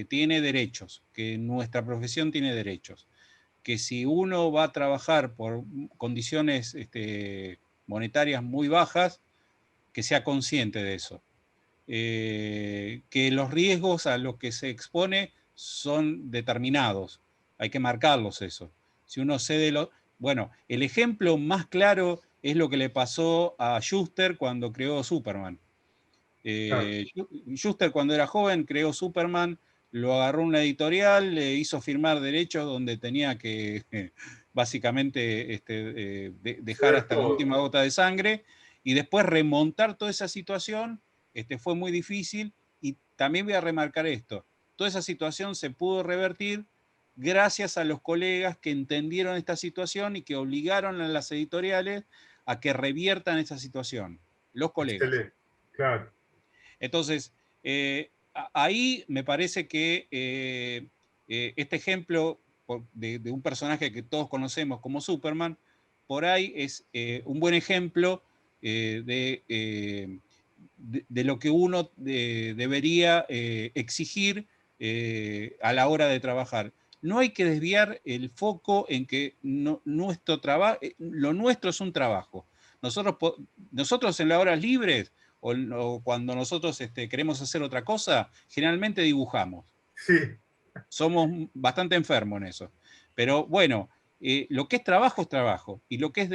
tiene derechos, que nuestra profesión tiene derechos, que si uno va a trabajar por condiciones monetarias muy bajas, que sea consciente de eso. Que los riesgos a los que se expone son determinados, hay que marcarlos eso. Si uno cede bueno, el ejemplo más claro es lo que le pasó a Shuster cuando creó Superman. Shuster cuando era joven creó Superman, lo agarró una editorial, le hizo firmar derechos donde tenía que básicamente dejar hasta la última gota de sangre, y después remontar toda esa situación fue muy difícil. Y también voy a remarcar esto, toda esa situación se pudo revertir gracias a los colegas que entendieron esta situación y que obligaron a las editoriales a que reviertan esa situación, los colegas. Excelente, claro. Entonces, ahí me parece que este ejemplo de un personaje que todos conocemos como Superman, por ahí es un buen ejemplo de lo que uno debería exigir a la hora de trabajar. No hay que desviar el foco en que nuestro trabajo, lo nuestro es un trabajo. Nosotros en las horas libres o cuando nosotros queremos hacer otra cosa, generalmente dibujamos. Sí. Somos bastante enfermos en eso. Pero bueno, lo que es trabajo, y lo que es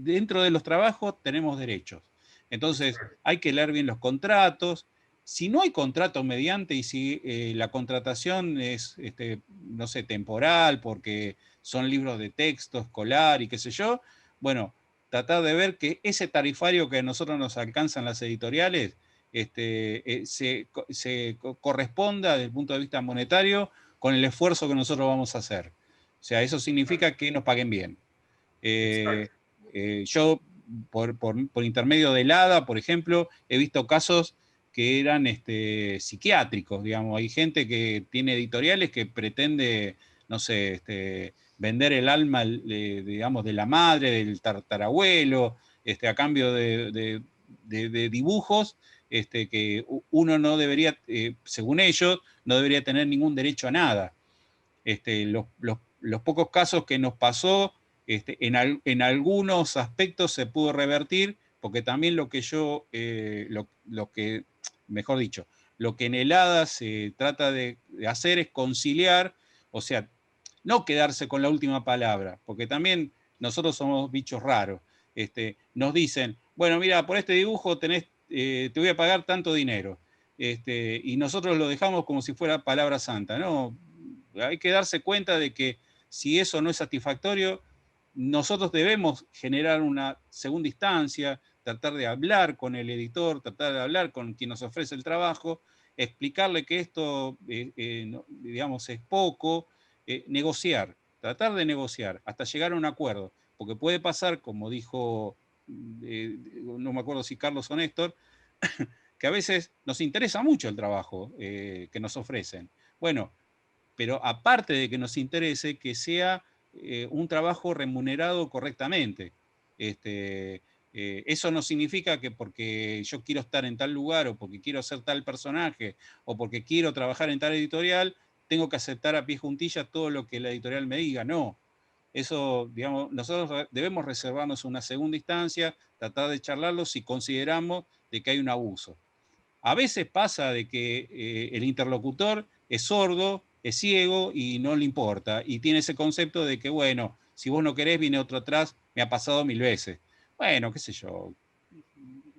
dentro de los trabajos tenemos derechos. Entonces, hay que leer bien los contratos. Si no hay contrato mediante y si la contratación es, no sé, temporal, porque son libros de texto escolar y qué sé yo, bueno, tratar de ver que ese tarifario que a nosotros nos alcanzan las editoriales se corresponda desde el punto de vista monetario con el esfuerzo que nosotros vamos a hacer. O sea, eso significa que nos paguen bien. Yo, por intermedio del ADA, por ejemplo, he visto casos que eran psiquiátricos, digamos. Hay gente que tiene editoriales que pretende, no sé, vender el alma, digamos, de la madre, del tatarabuelo, a cambio de dibujos, que uno no debería, según ellos, no debería tener ningún derecho a nada. Los pocos casos que nos pasó, en algunos aspectos se pudo revertir, porque también lo que yo, mejor dicho, lo que en el ADA se trata de hacer es conciliar, o sea, no quedarse con la última palabra, porque también nosotros somos bichos raros. Nos dicen, bueno, mira, por este dibujo te voy a pagar tanto dinero. Y nosotros lo dejamos como si fuera palabra santa. No, hay que darse cuenta de que si eso no es satisfactorio, nosotros debemos generar una segunda instancia, tratar de hablar con el editor, tratar de hablar con quien nos ofrece el trabajo, explicarle que esto, digamos, es poco, negociar, tratar de negociar hasta llegar a un acuerdo, porque puede pasar, como dijo, no me acuerdo si Carlos o Néstor, que a veces nos interesa mucho el trabajo que nos ofrecen. Bueno, pero aparte de que nos interese, que sea un trabajo remunerado correctamente. Eso no significa que porque yo quiero estar en tal lugar o porque quiero ser tal personaje o porque quiero trabajar en tal editorial, tengo que aceptar a pie juntillas todo lo que la editorial me diga. No. Eso, digamos, nosotros debemos reservarnos una segunda instancia, tratar de charlarlo si consideramos de que hay un abuso. A veces pasa de que el interlocutor es sordo, es ciego y no le importa. Y tiene ese concepto de que, bueno, si vos no querés, viene otro atrás, me ha pasado 1000 veces. Bueno, qué sé yo.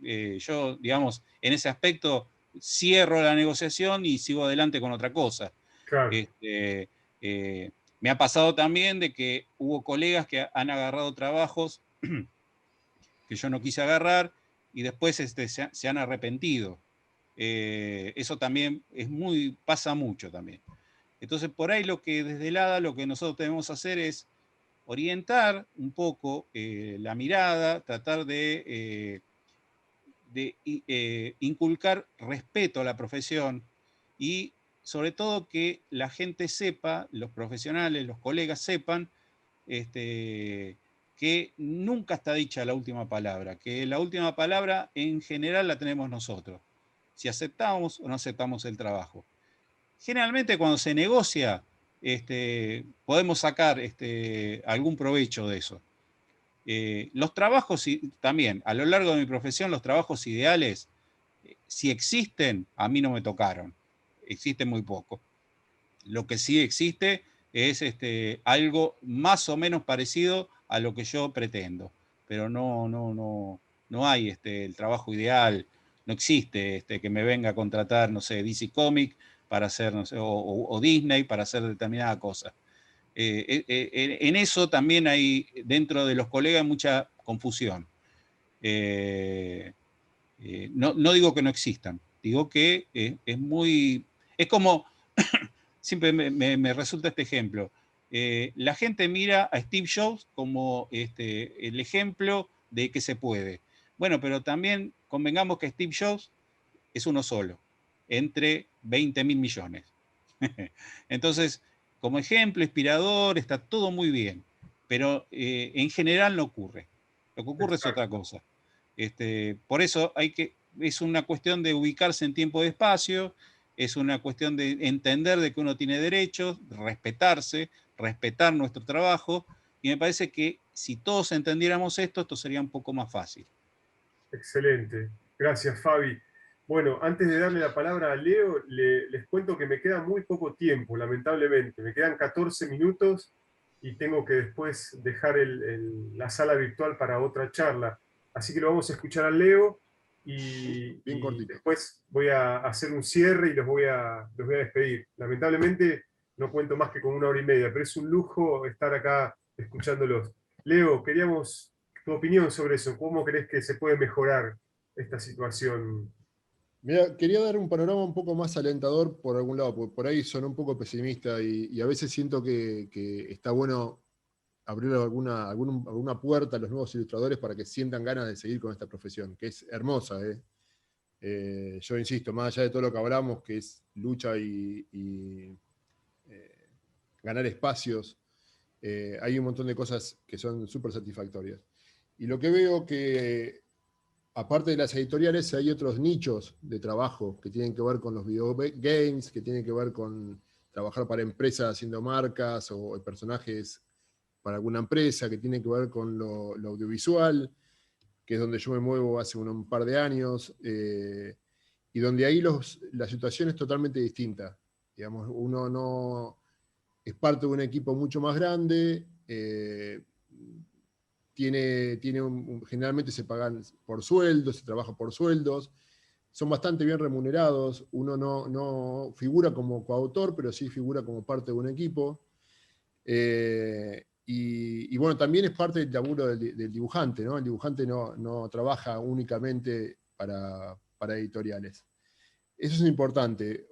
Yo, digamos, en ese aspecto cierro la negociación y sigo adelante con otra cosa. Claro. Me ha pasado también de que hubo colegas que han agarrado trabajos que yo no quise agarrar y después se han arrepentido. Eso también pasa mucho también. Entonces, por ahí desde el ADA lo que nosotros debemos hacer es orientar un poco la mirada, tratar de inculcar respeto a la profesión y sobre todo que la gente sepa, los profesionales, los colegas sepan, que nunca está dicha la última palabra, que la última palabra en general la tenemos nosotros, si aceptamos o no aceptamos el trabajo. Generalmente cuando se negocia, podemos sacar algún provecho de eso. Los trabajos, también, a lo largo de mi profesión, los trabajos ideales, si existen, a mí no me tocaron. Existen muy poco. Lo que sí existe es algo más o menos parecido a lo que yo pretendo. Pero no hay el trabajo ideal, no existe que me venga a contratar, no sé, DC Comics para hacer, no sé, o Disney para hacer determinada cosa. En eso también hay, dentro de los colegas, mucha confusión. No digo que no existan, digo que es como, siempre me resulta este ejemplo. La gente mira a Steve Jobs como el ejemplo de que se puede. Bueno, pero también convengamos que Steve Jobs es uno solo, entre 20.000 millones. Entonces, como ejemplo, inspirador, está todo muy bien, pero en general no ocurre. Lo que ocurre Exacto. es otra cosa. Por eso es una cuestión de ubicarse en tiempo y espacio, es una cuestión de entender de que uno tiene derechos, respetarse, respetar nuestro trabajo, y me parece que si todos entendiéramos esto, esto sería un poco más fácil. Excelente. Gracias, Fabi. Bueno, antes de darle la palabra a Leo, les cuento que me queda muy poco tiempo, lamentablemente. Me quedan 14 minutos y tengo que después dejar la sala virtual para otra charla. Así que lo vamos a escuchar a Leo Bien y cortito. después voy a hacer un cierre y los voy a despedir. Lamentablemente no cuento más que con 1 hora y media, pero es un lujo estar acá escuchándolos. Leo, queríamos tu opinión sobre eso. ¿Cómo crees que se puede mejorar esta situación? Mira, quería dar un panorama un poco más alentador por algún lado, porque por ahí son un poco pesimista y a veces siento que está bueno abrir alguna puerta a los nuevos ilustradores para que sientan ganas de seguir con esta profesión, que es hermosa. Yo insisto, más allá de todo lo que hablamos, que es lucha y ganar espacios, hay un montón de cosas que son súper satisfactorias. Y lo que veo que, aparte de las editoriales, hay otros nichos de trabajo que tienen que ver con los videogames, que tienen que ver con trabajar para empresas haciendo marcas o personajes para alguna empresa, que tienen que ver con lo audiovisual, que es donde yo me muevo hace un par de años, y donde ahí la situación es totalmente distinta. Digamos, uno no es parte de un equipo mucho más grande, generalmente se pagan por sueldos, se trabaja por sueldos, son bastante bien remunerados, uno no figura como coautor, pero sí figura como parte de un equipo. Y bueno, también es parte del laburo del dibujante, ¿no? El dibujante no trabaja únicamente para editoriales. Eso es importante.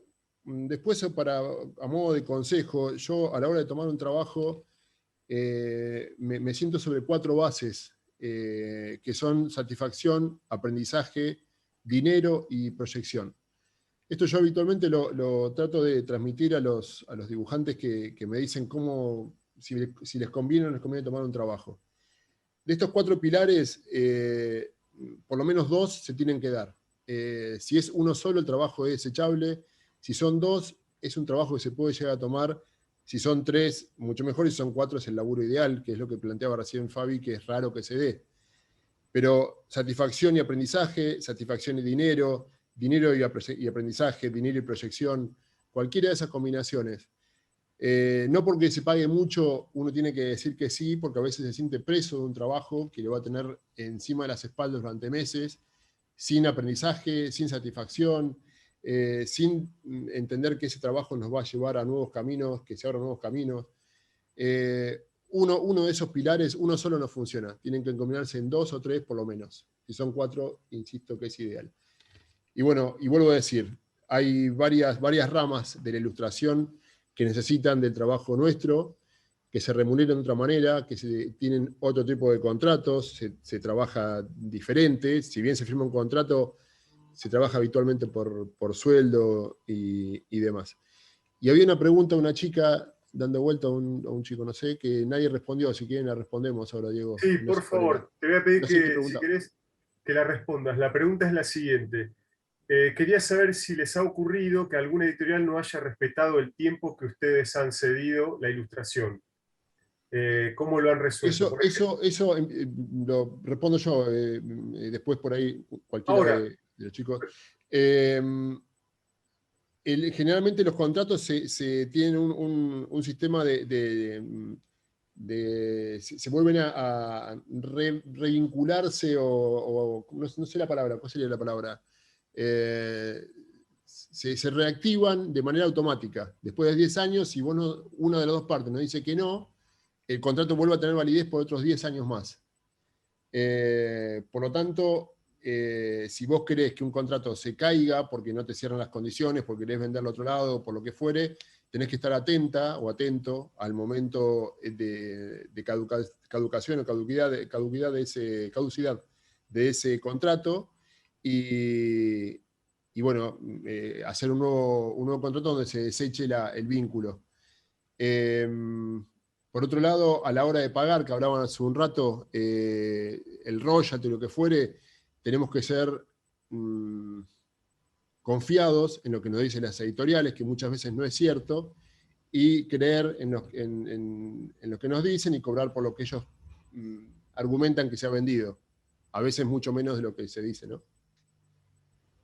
Después, a modo de consejo, yo a la hora de tomar un trabajo me siento sobre 4 bases, que son satisfacción, aprendizaje, dinero y proyección. Esto yo habitualmente lo trato de transmitir a los dibujantes que me dicen si les conviene o no les conviene tomar un trabajo. De estos 4 pilares, por lo menos 2 se tienen que dar. Si es uno solo, el trabajo es desechable. Si son 2, es un trabajo que se puede llegar a tomar. Si son 3, mucho mejor. Y si son 4, es el laburo ideal, que es lo que planteaba recién Fabi, que es raro que se dé. Pero satisfacción y aprendizaje, satisfacción y dinero y aprendizaje, dinero y proyección, cualquiera de esas combinaciones. No porque se pague mucho uno tiene que decir que sí, porque a veces se siente preso de un trabajo que le va a tener encima de las espaldas durante meses, sin aprendizaje, sin satisfacción, sin entender que ese trabajo nos va a llevar a nuevos caminos, que se abran nuevos caminos. Uno de esos pilares, uno solo no funciona, tienen que combinarse en 2 o 3 por lo menos. Si son 4, insisto que es ideal. Y bueno, y vuelvo a decir, hay varias ramas de la ilustración que necesitan del trabajo nuestro, que se remuneran de otra manera, que tienen otro tipo de contratos, se trabaja diferente. Si bien se firma un contrato, se trabaja habitualmente por sueldo y demás. Y había una pregunta a una chica dando vuelta a un chico, no sé, que nadie respondió. Si quieren la respondemos ahora, Diego. Sí, No por sé cuál era. favor, te voy a pedir No sé qué que, si pregunta. querés, que la respondas. La pregunta es la siguiente. Quería saber si les ha ocurrido que alguna editorial no haya respetado el tiempo que ustedes han cedido la ilustración. ¿Cómo lo han resuelto? Por ejemplo, Eso lo respondo yo, después por ahí cualquiera ahora, de los chicos. Eh, Generalmente los contratos se tienen un sistema se vuelven a revincularse no sé la palabra, ¿cuál sería la palabra? Se reactivan de manera automática. Después de 10 años, si una de las dos partes nos dice que no, el contrato vuelve a tener validez por otros 10 años más. Por lo tanto, si vos querés que un contrato se caiga porque no te cierran las condiciones, porque querés venderlo a otro lado, por lo que fuere, tenés que estar atenta o atento al momento de caducación o caducidad de ese contrato y bueno, hacer un nuevo contrato donde se deseche el vínculo. Por otro lado, a la hora de pagar, que hablaban hace un rato, el royalty, lo que fuere, tenemos que ser confiados en lo que nos dicen las editoriales, que muchas veces no es cierto, y creer en lo que nos dicen y cobrar por lo que ellos argumentan que se ha vendido. A veces mucho menos de lo que se dice, ¿no?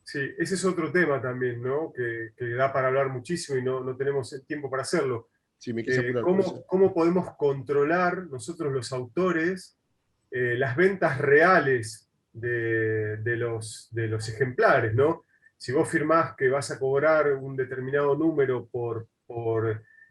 sí, ese es otro tema también, ¿no? Que da para hablar muchísimo y no tenemos el tiempo para hacerlo. Sí, me quise apurar por eso. ¿Cómo podemos controlar nosotros los autores las ventas reales de los ejemplares, ¿no? Si vos firmás que vas a cobrar un determinado número por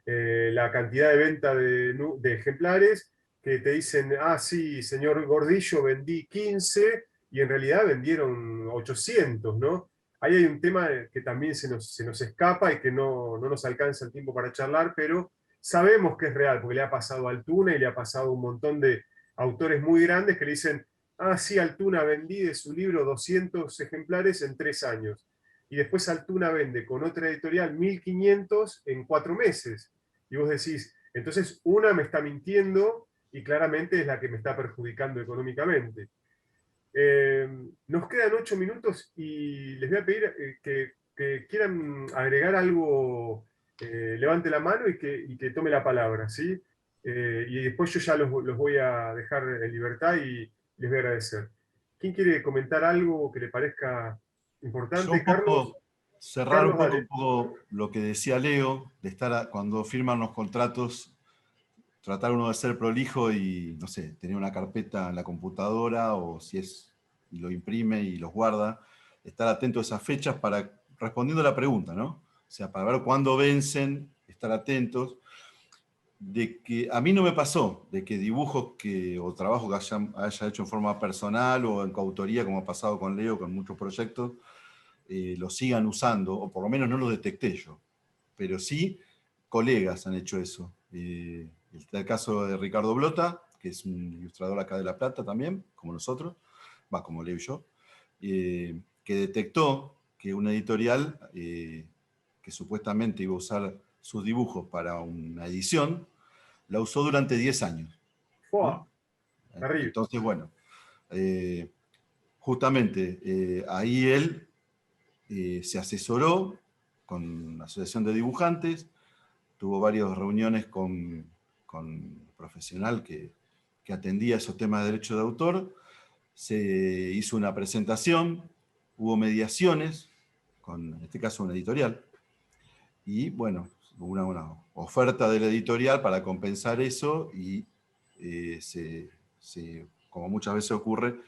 la cantidad de venta de ejemplares, que te dicen, ah, sí, señor Gordillo, vendí 15 y en realidad vendieron 800, ¿no? Ahí hay un tema que también se nos escapa y que no nos alcanza el tiempo para charlar, pero sabemos que es real, porque le ha pasado a Altuna y le ha pasado a un montón de autores muy grandes que le dicen, ah, sí, Altuna vendí de su libro 200 ejemplares en 3 años. Y después Altuna vende con otra editorial 1500 en 4 meses. Y vos decís, entonces una me está mintiendo y claramente es la que me está perjudicando económicamente. Nos quedan 8 minutos y les voy a pedir que quieran agregar algo, levante la mano y que tome la palabra, ¿sí? Y después yo ya los voy a dejar en libertad y les voy a agradecer. ¿Quién quiere comentar algo que le parezca Yo importante? un Carlos, poco, cerrar Carlos, un dale. poco lo que decía Leo, de estar cuando firman los contratos, tratar uno de ser prolijo y, no sé, tener una carpeta en la computadora o si es, y lo imprime y los guarda, estar atento a esas fechas para, respondiendo a la pregunta, ¿no? O sea, para ver cuándo vencen, estar atentos. De que a mí no me pasó, de que dibujos o trabajos que haya hecho en forma personal o en coautoría, como ha pasado con Leo, con muchos proyectos, los sigan usando, o por lo menos no los detecté yo. Pero sí, colegas han hecho eso. Está el caso de Ricardo Blota, que es un ilustrador acá de La Plata también, como nosotros, va como Leo y yo, que detectó que una editorial que supuestamente iba a usar sus dibujos para una edición, la usó durante 10 años. ¡Fua! ¿No? Terrible. Entonces, bueno, justamente ahí él se asesoró con la Asociación de Dibujantes, tuvo varias reuniones con un profesional que atendía esos temas de derecho de autor, se hizo una presentación, hubo mediaciones, con, en este caso una editorial, y bueno, hubo una oferta de la editorial para compensar eso y como muchas veces ocurre,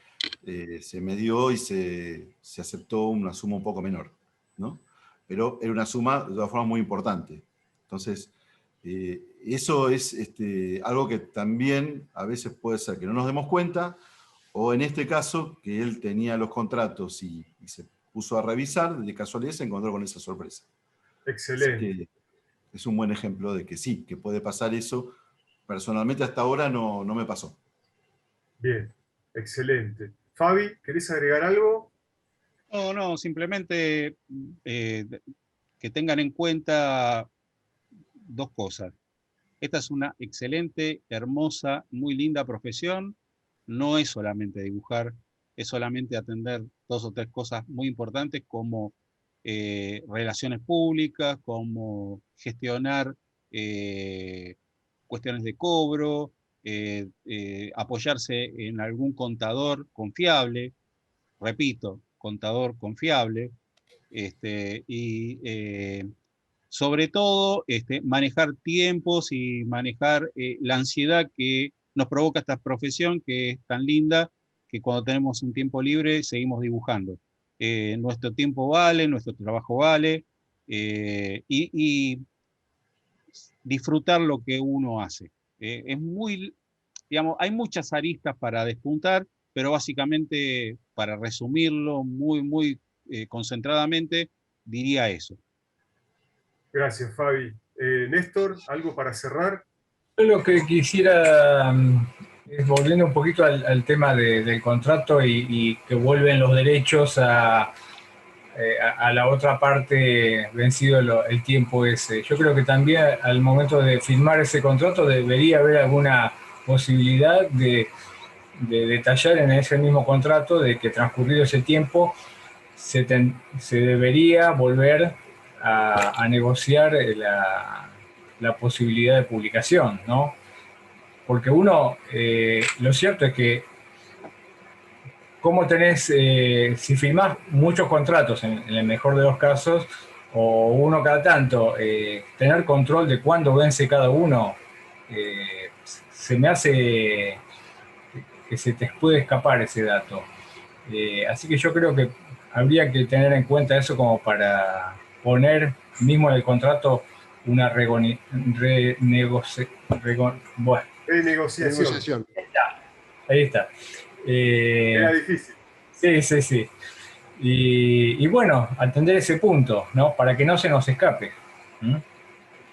se medió y se aceptó una suma un poco menor, ¿no? Pero era una suma de todas formas muy importante. Entonces, eso es algo que también a veces puede ser que no nos demos cuenta, o en este caso, que él tenía los contratos y se puso a revisar, de casualidad se encontró con esa sorpresa. Así Excelente. que es un buen ejemplo de que sí, que puede pasar eso. Personalmente hasta ahora no me pasó. Bien. Excelente. Fabi, ¿querés agregar algo? No, simplemente que tengan en cuenta dos cosas. Esta es una excelente, hermosa, muy linda profesión. No es solamente dibujar, es solamente atender dos o tres cosas muy importantes como relaciones públicas, como gestionar cuestiones de cobro, apoyarse en algún contador confiable, repito, contador confiable, y sobre todo manejar tiempos y manejar la ansiedad que nos provoca esta profesión, que es tan linda, que cuando tenemos un tiempo libre seguimos dibujando. Nuestro tiempo vale, nuestro trabajo vale, y disfrutar lo que uno hace. Es muy, digamos, hay muchas aristas para despuntar, pero básicamente, para resumirlo muy concentradamente, diría eso. Gracias, Fabi. Néstor, ¿algo para cerrar? Yo lo que quisiera es, volviendo un poquito al tema del contrato y que vuelven los derechos a la otra parte vencido el tiempo ese. Yo creo que también al momento de firmar ese contrato debería haber alguna posibilidad de detallar en ese mismo contrato de que transcurrido ese tiempo se debería volver a negociar la posibilidad de publicación, ¿no? Porque uno, lo cierto es que como tenés, si firmás muchos contratos, en el mejor de los casos, o uno cada tanto, tener control de cuándo vence cada uno, se me hace que se te puede escapar ese dato. Así que yo creo que habría que tener en cuenta eso como para poner mismo en el contrato una Negociación. Ahí está. Era difícil. Sí. Y bueno, atender ese punto, ¿no? Para que no se nos escape. ¿Mm?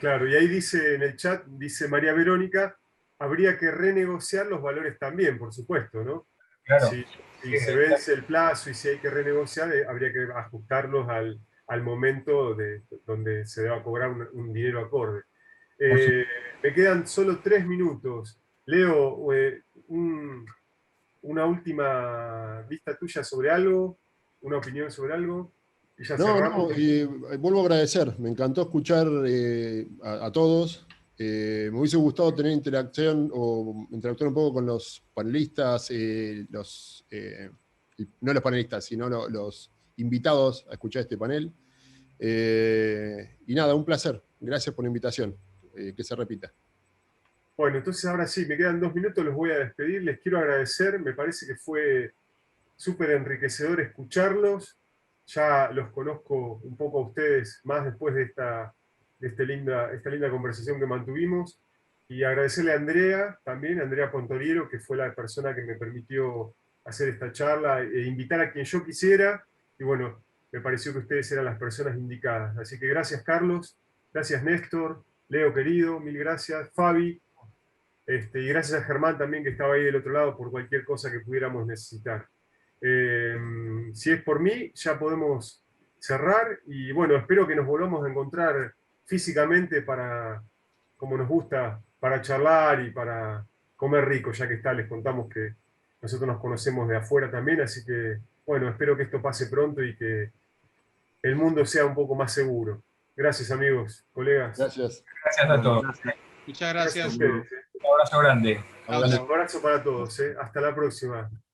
Claro, y ahí dice en el chat, dice María Verónica, habría que renegociar los valores también, por supuesto, ¿no? Claro. Si se vence el plazo y si hay que renegociar, habría que ajustarlos al momento donde se va a cobrar un dinero acorde. Me quedan solo 3 minutos. Leo, una última vista tuya sobre algo, una opinión sobre algo, y ya cerramos. Y vuelvo a agradecer, me encantó escuchar a todos. Me hubiese gustado tener interacción o interactuar un poco con los panelistas, no los panelistas, sino los invitados a escuchar este panel. Y nada, un placer. Gracias por la invitación. Que se repita. Bueno, entonces ahora sí, me quedan 2 minutos, los voy a despedir. Les quiero agradecer, me parece que fue súper enriquecedor escucharlos. Ya los conozco un poco a ustedes más después de esta linda conversación que mantuvimos. Y agradecerle a Andrea, también, a Andrea Pontoriero, que fue la persona que me permitió hacer esta charla e invitar a quien yo quisiera. Y bueno, me pareció que ustedes eran las personas indicadas. Así que gracias, Carlos. Gracias, Néstor. Leo, querido, mil gracias. Fabi. Y gracias a Germán también, que estaba ahí del otro lado, por cualquier cosa que pudiéramos necesitar. Si es por mí, ya podemos cerrar y bueno, espero que nos volvamos a encontrar físicamente como nos gusta, para charlar y para comer rico, ya que les contamos que nosotros nos conocemos de afuera también, así que bueno, espero que esto pase pronto y que el mundo sea un poco más seguro. Gracias, amigos, colegas. Gracias. Gracias a todos. Muchas gracias. Gracias a ustedes. Un abrazo grande. Un abrazo para todos. Hasta la próxima.